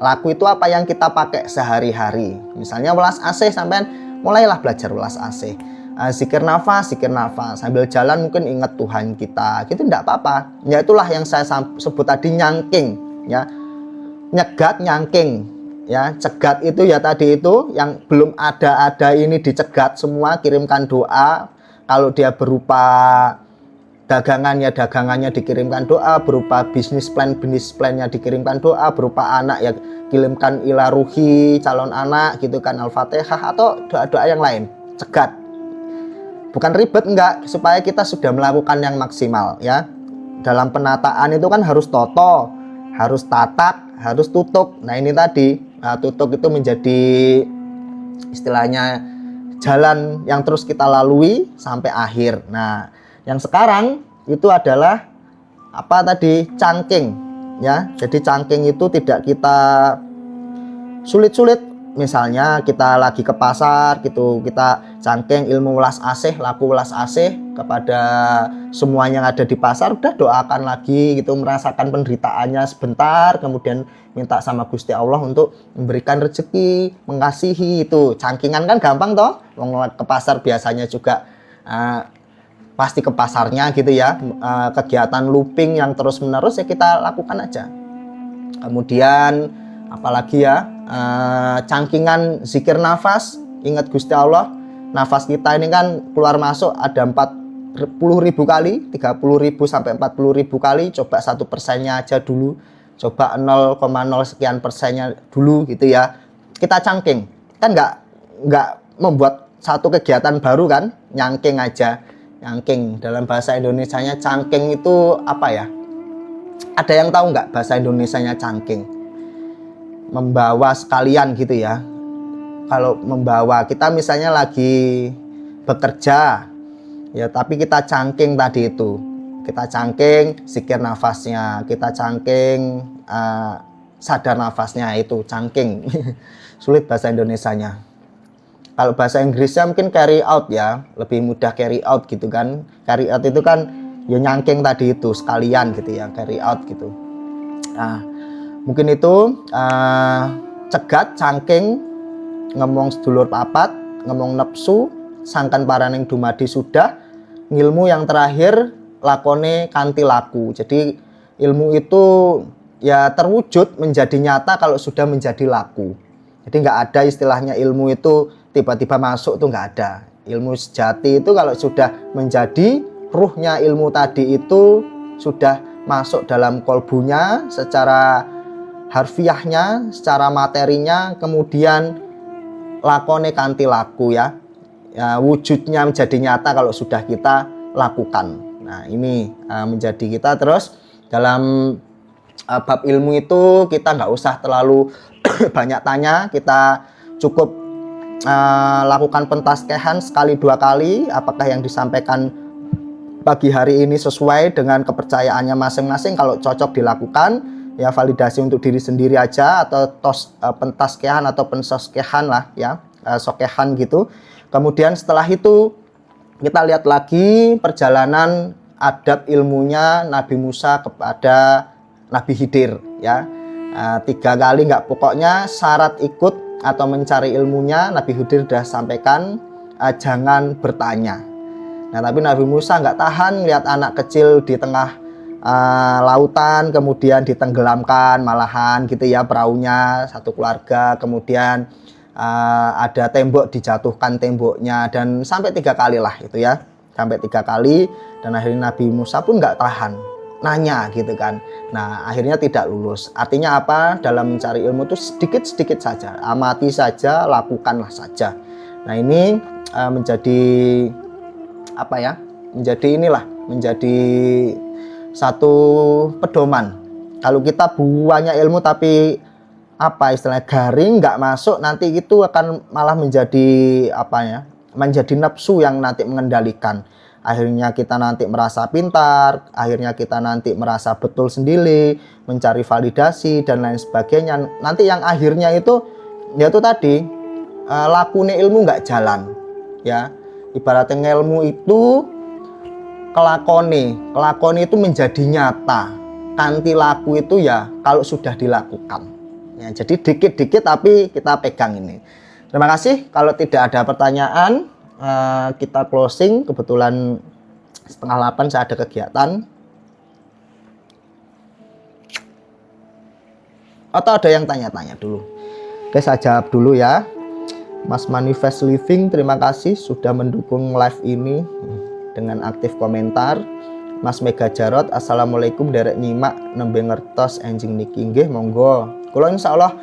Laku itu apa yang kita pakai sehari-hari. Misalnya welas AC, sampean mulailah belajar welas AC. Zikir nafas. Sambil jalan mungkin ingat Tuhan kita. Gitu enggak apa-apa. Ya itulah yang saya sebut tadi nyangking. Ya. Nyegat, nyangking. Ya, cegat itu ya tadi itu yang belum ada ini dicegat semua, kirimkan doa. Kalau dia berupa dagangannya dikirimkan doa, berupa bisnis plannya dikirimkan doa, berupa anak ya kirimkan ila ruhi calon anak gitu kan, Al-Fatihah atau doa-doa yang lain. Cegat. Bukan ribet, enggak, supaya kita sudah melakukan yang maksimal ya. Dalam penataan itu kan harus toto, harus tatak, harus tutuk. Nah ini tadi, tutuk itu menjadi istilahnya jalan yang terus kita lalui sampai akhir. Nah yang sekarang itu adalah apa tadi, cangking ya. Jadi cangking itu tidak kita sulit-sulit. Misalnya kita lagi ke pasar gitu, kita cangking ilmu welas asih, laku welas asih kepada semua yang ada di pasar, udah doakan lagi gitu, merasakan penderitaannya sebentar, kemudian minta sama Gusti Allah untuk memberikan rezeki, mengasihi. Itu cangkingan kan gampang toh. Ke pasar biasanya juga pasti ke pasarnya gitu ya. Kegiatan looping yang terus menerus ya kita lakukan aja. Kemudian apalagi ya, cangkingan zikir nafas, ingat Gusti Allah. Nafas kita ini kan keluar masuk ada 40.000 kali, 30.000 sampai 40.000 kali. Coba 1%-nya aja dulu, coba 0,0 sekian persennya dulu gitu ya. Kita cangking, kan nggak membuat satu kegiatan baru kan, nyangking aja. Nyangking dalam bahasa Indonesianya cangking itu apa ya? Ada yang tahu nggak bahasa Indonesianya cangking? Membawa sekalian gitu ya. Kalau membawa, kita misalnya lagi bekerja ya, tapi kita cangking tadi itu, kita cangking zikir nafasnya, kita cangking sadar nafasnya, itu cangking. Sulit bahasa Indonesianya. Kalau bahasa Inggrisnya mungkin carry out ya, lebih mudah carry out gitu kan. Carry out itu kan ya nyangking tadi itu sekalian gitu ya, carry out gitu. Nah mungkin itu cegat, cangking, ngomong sedulur papat, ngomong nepsu, sangkan paraning dumadi sudah, ngilmu yang terakhir lakone kanthi laku. Jadi ilmu itu ya terwujud menjadi nyata kalau sudah menjadi laku. Jadi nggak ada istilahnya ilmu itu tiba-tiba masuk, tuh nggak ada. Ilmu sejati itu kalau sudah menjadi ruhnya ilmu tadi itu sudah masuk dalam kolbunya secara harfiahnya, secara materinya, kemudian lakone kanthi laku ya. Wujudnya menjadi nyata kalau sudah kita lakukan. Nah ini menjadi kita terus dalam bab ilmu itu kita nggak usah terlalu banyak tanya, kita cukup lakukan pentaskehan sekali dua kali, apakah yang disampaikan pagi hari ini sesuai dengan kepercayaannya masing-masing. Kalau cocok dilakukan ya, validasi untuk diri sendiri aja, atau pentaskehan atau pensoskehan lah ya, sokehan gitu. Kemudian setelah itu kita lihat lagi perjalanan adab ilmunya Nabi Musa kepada Nabi Khidir ya. 3 kali nggak, pokoknya syarat ikut atau mencari ilmunya Nabi Khidir sudah sampaikan, jangan bertanya. Nah tapi Nabi Musa nggak tahan lihat anak kecil di tengah lautan, kemudian ditenggelamkan malahan gitu ya perahunya, satu keluarga, kemudian ada tembok, dijatuhkan temboknya, dan sampai 3 kali lah itu ya, sampai 3 kali. Dan akhirnya Nabi Musa pun nggak tahan nanya gitu kan. Nah akhirnya tidak lulus. Artinya apa? Dalam mencari ilmu itu sedikit-sedikit saja, amati saja, lakukanlah saja. Nah ini menjadi apa ya, menjadi satu pedoman. Kalau kita banyak ilmu tapi apa istilahnya garing, nggak masuk, nanti itu akan malah menjadi apa ya, menjadi nafsu yang nanti mengendalikan. Akhirnya kita nanti merasa pintar, akhirnya kita nanti merasa betul sendiri, mencari validasi dan lain sebagainya. Nanti yang akhirnya itu yaitu tadi lakune ilmu nggak jalan ya. Ibaratnya ilmu itu kelakoni itu menjadi nyata, kanthi laku itu ya kalau sudah dilakukan ya. Jadi dikit-dikit tapi kita pegang ini. Terima kasih. Kalau tidak ada pertanyaan, kita closing. Kebetulan 7:30 saya ada kegiatan. Atau ada yang tanya-tanya dulu? Oke, saya jawab dulu ya. Mas Manifest Living, terima kasih sudah mendukung live ini dengan aktif komentar. Mas Mega Jarot, assalamualaikum derek nyimak nembe ngertos enjing niki nggih monggo. Kula insyaallah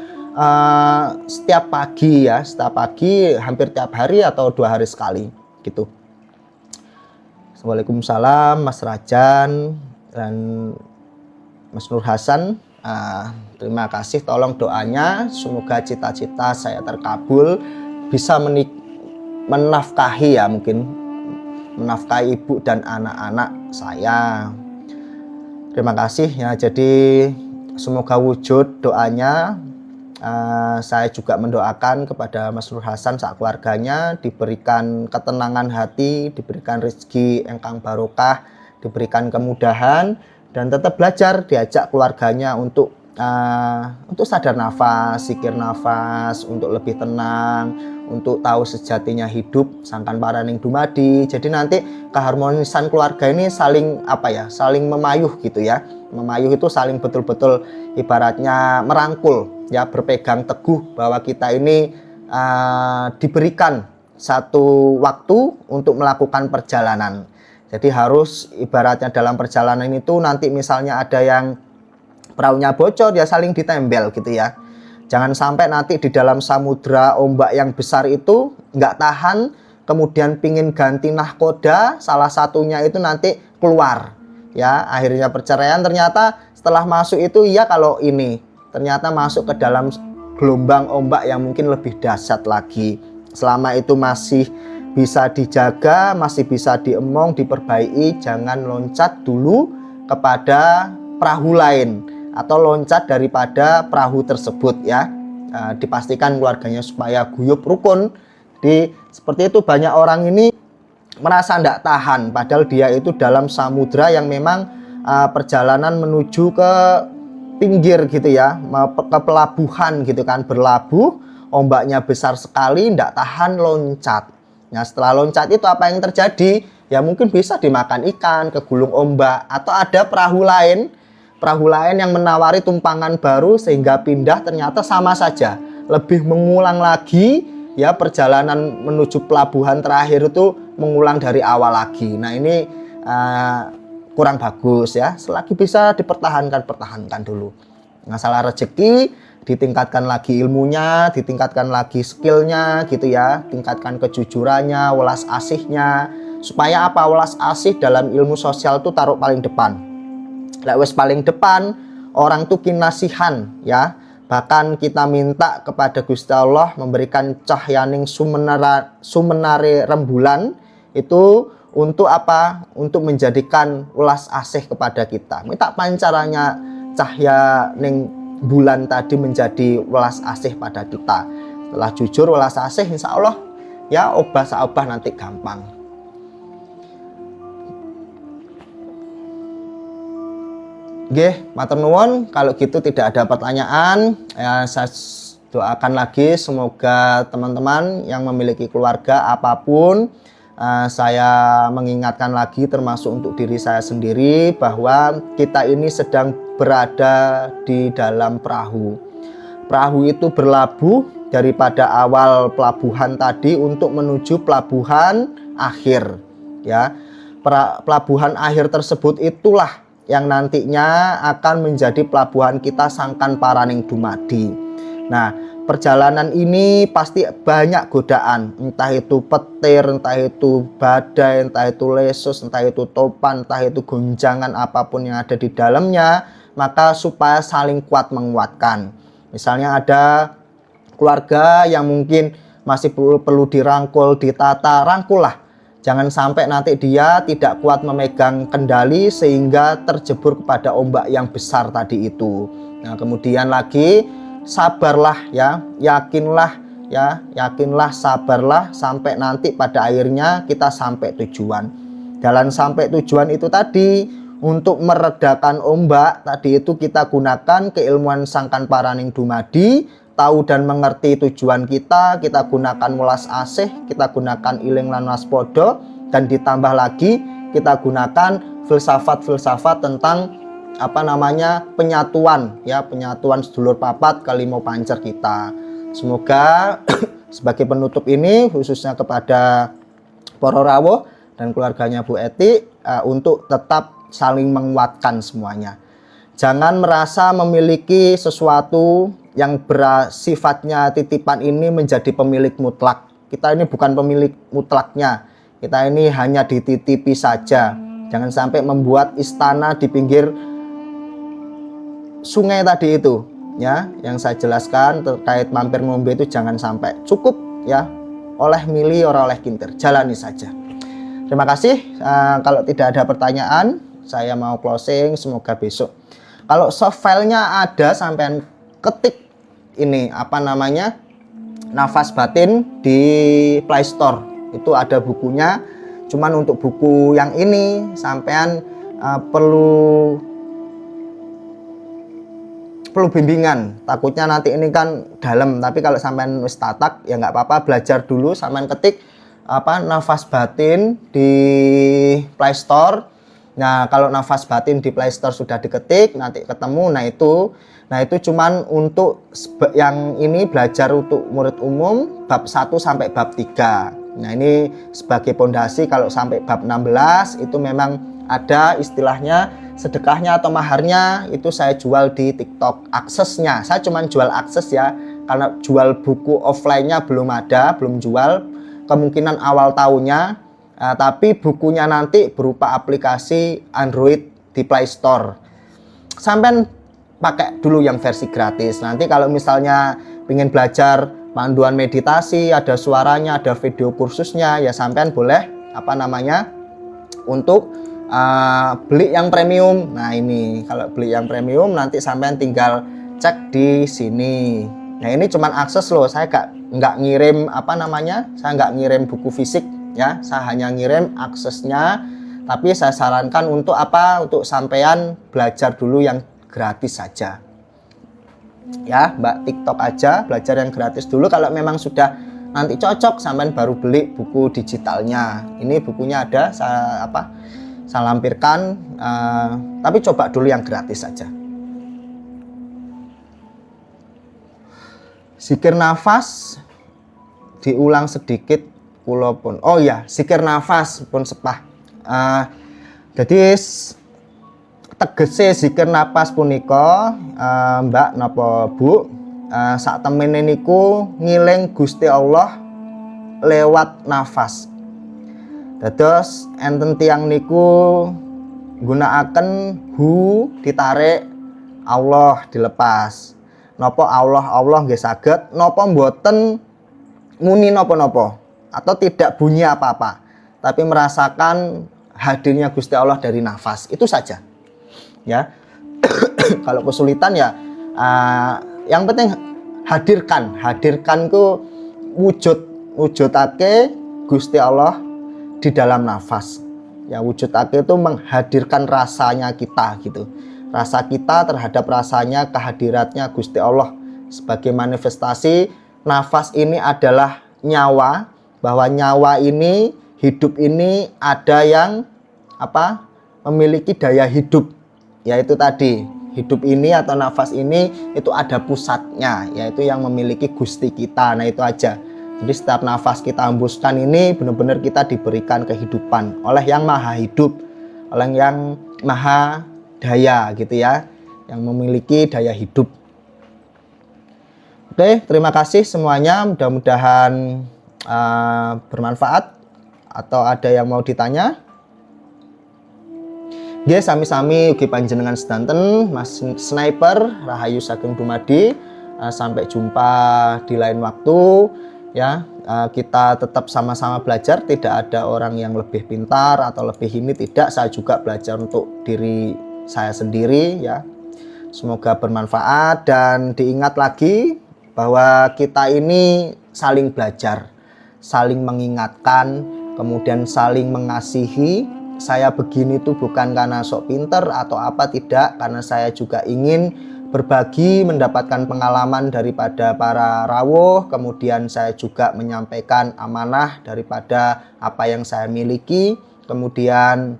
setiap pagi ya, setiap pagi hampir tiap hari atau 2 hari sekali gitu. Waalaikumsalam Mas Rajan dan Mas Nur Hasan. Terima kasih, tolong doanya semoga cita-cita saya terkabul, bisa menafkahi ya, mungkin menafkahi ibu dan anak-anak saya. Terima kasih ya, jadi semoga wujud doanya. Saya juga mendoakan kepada Mas Nur Hasan saat keluarganya diberikan ketenangan hati, diberikan rezeki engkang barokah, diberikan kemudahan, dan tetap belajar, diajak keluarganya untuk sadar nafas, zikir nafas, untuk lebih tenang, untuk tahu sejatinya hidup sangkan paraning dumadi. Jadi nanti keharmonisan keluarga ini saling saling memayuh gitu ya. Memayuh itu saling betul-betul ibaratnya merangkul ya, berpegang teguh bahwa kita ini diberikan satu waktu untuk melakukan perjalanan. Jadi harus ibaratnya dalam perjalanan itu nanti misalnya ada yang perahunya bocor ya saling ditembel gitu ya. Jangan sampai nanti di dalam samudra ombak yang besar itu nggak tahan, kemudian pingin ganti nahkoda, salah satunya itu nanti keluar ya, akhirnya perceraian. Ternyata setelah masuk itu ya, kalau ini ternyata masuk ke dalam gelombang ombak yang mungkin lebih dahsyat lagi. Selama itu masih bisa dijaga, masih bisa diemong, diperbaiki, jangan loncat dulu kepada perahu lain atau loncat daripada perahu tersebut ya. Dipastikan keluarganya supaya guyup rukun. Jadi seperti itu, banyak orang ini merasa tidak tahan padahal dia itu dalam samudra yang memang perjalanan menuju ke pinggir gitu ya, ke pelabuhan gitu kan, berlabuh, ombaknya besar sekali, tidak tahan, loncat. Nah setelah loncat itu apa yang terjadi? Ya mungkin bisa dimakan ikan, kegulung ombak, atau ada perahu lain yang menawari tumpangan baru sehingga pindah, ternyata sama saja, lebih mengulang lagi ya, perjalanan menuju pelabuhan terakhir itu mengulang dari awal lagi. Nah ini kurang bagus ya, selagi bisa pertahankan dulu. Masalah rezeki ditingkatkan lagi ilmunya, ditingkatkan lagi skillnya gitu ya, tingkatkan kejujurannya, welas asihnya, supaya apa? Welas asih dalam ilmu sosial tuh taruh paling depan. Lek wis paling depan, orang tuh kinasihan ya. Bahkan kita minta kepada Gusti Allah memberikan cahyaning sumenare rembulan itu untuk apa? Untuk menjadikan welas asih kepada kita. Minta pancaranya cahya ning bulan tadi menjadi welas asih pada kita. Setelah jujur welas asih, insya Allah ya obah nanti gampang. Nggih, matur nuwun. Kalau gitu tidak ada pertanyaan, ya saya doakan lagi semoga teman-teman yang memiliki keluarga apapun, saya mengingatkan lagi termasuk untuk diri saya sendiri bahwa kita ini sedang berada di dalam perahu. Perahu itu berlabuh daripada awal pelabuhan tadi untuk menuju pelabuhan akhir ya. Pelabuhan akhir tersebut itulah yang nantinya akan menjadi pelabuhan kita sangkan paraning dumadi. Nah, perjalanan ini pasti banyak godaan, entah itu petir, entah itu badai, entah itu lesus, entah itu topan, entah itu gonjangan apapun yang ada di dalamnya, maka supaya saling kuat menguatkan. Misalnya ada keluarga yang mungkin masih perlu dirangkul, ditata, rangkullah. Jangan sampai nanti dia tidak kuat memegang kendali sehingga terjebur kepada ombak yang besar tadi itu. Nah, kemudian lagi sabarlah ya, yakinlah, sabarlah sampai nanti pada akhirnya kita sampai tujuan. Jalan sampai tujuan itu tadi untuk meredakan ombak tadi itu kita gunakan keilmuan sangkan paraning dumadi, tahu dan mengerti tujuan kita gunakan welas asih, kita gunakan iling lan waspodo, dan ditambah lagi kita gunakan filsafat-filsafat tentang penyatuan ya, penyatuan sedulur papat kalimo pancer kita. Semoga sebagai penutup ini khususnya kepada para rawuh dan keluarganya Bu Eti untuk tetap saling menguatkan semuanya. Jangan merasa memiliki sesuatu yang bersifatnya titipan ini menjadi pemilik mutlak. Kita ini bukan pemilik mutlaknya. Kita ini hanya dititipi saja. Jangan sampai membuat istana di pinggir sungai tadi itu, ya, yang saya jelaskan terkait mampir ngombe itu jangan sampai. Cukup ya, oleh mili ora oleh kintir, jalani saja. Terima kasih. Kalau tidak ada pertanyaan, saya mau closing. Semoga besok kalau soft filenya ada, sampean ketik ini apa namanya, Nafas Batin di Play Store, itu ada bukunya. Cuman untuk buku yang ini sampean perlu bimbingan, takutnya nanti ini kan dalam. Tapi kalau sampean wis tatak ya nggak apa-apa, belajar dulu, sampean ketik apa Nafas Batin di Play Store. Nah, kalau Nafas Batin di Play Store sudah diketik, nanti ketemu. Nah itu cuman untuk yang ini belajar untuk murid umum bab 1 sampai bab 3. Nah, ini sebagai pondasi. Kalau sampai bab 16 itu memang ada istilahnya sedekahnya atau maharnya, itu saya jual di TikTok. Aksesnya saya cuma jual akses ya, karena jual buku offline-nya belum ada, belum jual, kemungkinan awal tahunnya. Tapi bukunya nanti berupa aplikasi Android di Play Store. Sampai pakai dulu yang versi gratis. Nanti kalau misalnya ingin belajar panduan meditasi, ada suaranya, ada video kursusnya, ya sampean boleh apa namanya untuk beli yang premium. Nah, ini kalau beli yang premium nanti sampean tinggal cek di sini. Nah, ini cuman akses loh, saya nggak ngirim apa namanya, saya nggak ngirim buku fisik ya, saya hanya ngirim aksesnya. Tapi saya sarankan untuk apa, untuk sampean belajar dulu yang gratis saja ya, Mbak, TikTok aja, belajar yang gratis dulu. Kalau memang sudah nanti cocok, sampean baru beli buku digitalnya. Ini bukunya ada, saya lampirkan, tapi coba dulu yang gratis saja. Zikir nafas diulang sedikit kula pun. Oh ya, zikir nafas pun sepah. Jadi tegese zikir napas punika, Mbak napa Bu, sak temene niku ngiling Gusti Allah lewat nafas. Dados enten tiyang niku gunakaken hu ditarik, Allah dilepas. Napa Allah nggih saged, napa mboten muni napa-napa atau tidak bunyi apa-apa, tapi merasakan hadirnya Gusti Allah dari nafas, itu saja ya. Kalau kesulitan ya yang penting hadirkan ku wujudake Gusti Allah di dalam nafas ya. Wujudake itu menghadirkan rasanya kita gitu, rasa kita terhadap rasanya kehadiratnya Gusti Allah sebagai manifestasi. Nafas ini adalah nyawa, bahwa nyawa ini, hidup ini ada yang apa, memiliki daya hidup, yaitu tadi hidup ini atau nafas ini itu ada pusatnya, yaitu yang memiliki Gusti kita. Nah, itu aja. Jadi setiap nafas kita hembuskan ini benar-benar kita diberikan kehidupan oleh yang maha hidup, oleh yang maha daya gitu ya, yang memiliki daya hidup. Oke, terima kasih semuanya, mudah-mudahan bermanfaat. Atau ada yang mau ditanya? Nggih, sami-sami ugi panjenengan sedanten, Mas Sniper Rahayu Saking Dumadi. Sampai jumpa di lain waktu ya. Kita tetap sama-sama belajar, tidak ada orang yang lebih pintar atau lebih ini, tidak. Saya juga belajar untuk diri saya sendiri ya. Semoga bermanfaat dan diingat lagi bahwa kita ini saling belajar, saling mengingatkan, kemudian saling mengasihi. Saya begini tuh bukan karena sok pinter atau apa, tidak, karena saya juga ingin berbagi, mendapatkan pengalaman daripada para rawuh, kemudian saya juga menyampaikan amanah daripada apa yang saya miliki. Kemudian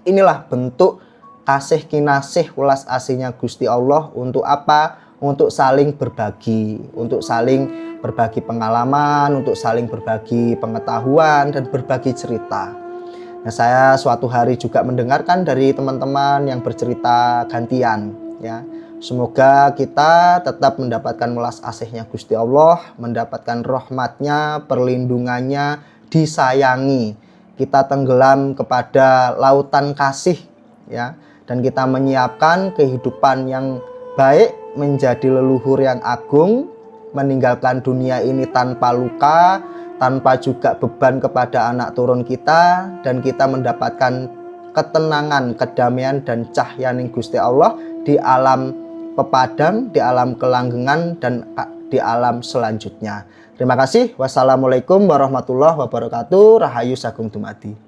inilah bentuk kasih kinasih welas asihnya Gusti Allah. Untuk apa? Untuk saling berbagi, untuk saling berbagi pengalaman, untuk saling berbagi pengetahuan dan berbagi cerita. Nah, saya suatu hari juga mendengarkan dari teman-teman yang bercerita gantian ya. Semoga kita tetap mendapatkan welas asihnya Gusti Allah, mendapatkan rahmatnya, perlindungannya, disayangi. Kita tenggelam kepada lautan kasih ya, dan kita menyiapkan kehidupan yang baik, menjadi leluhur yang agung, meninggalkan dunia ini tanpa luka, tanpa juga beban kepada anak turun kita, dan kita mendapatkan ketenangan, kedamaian, dan cahyaning Gusti Allah di alam pepadang, di alam kelanggengan, dan di alam selanjutnya. Terima kasih. Wassalamualaikum warahmatullahi wabarakatuh. Rahayu Sagung Dumadi.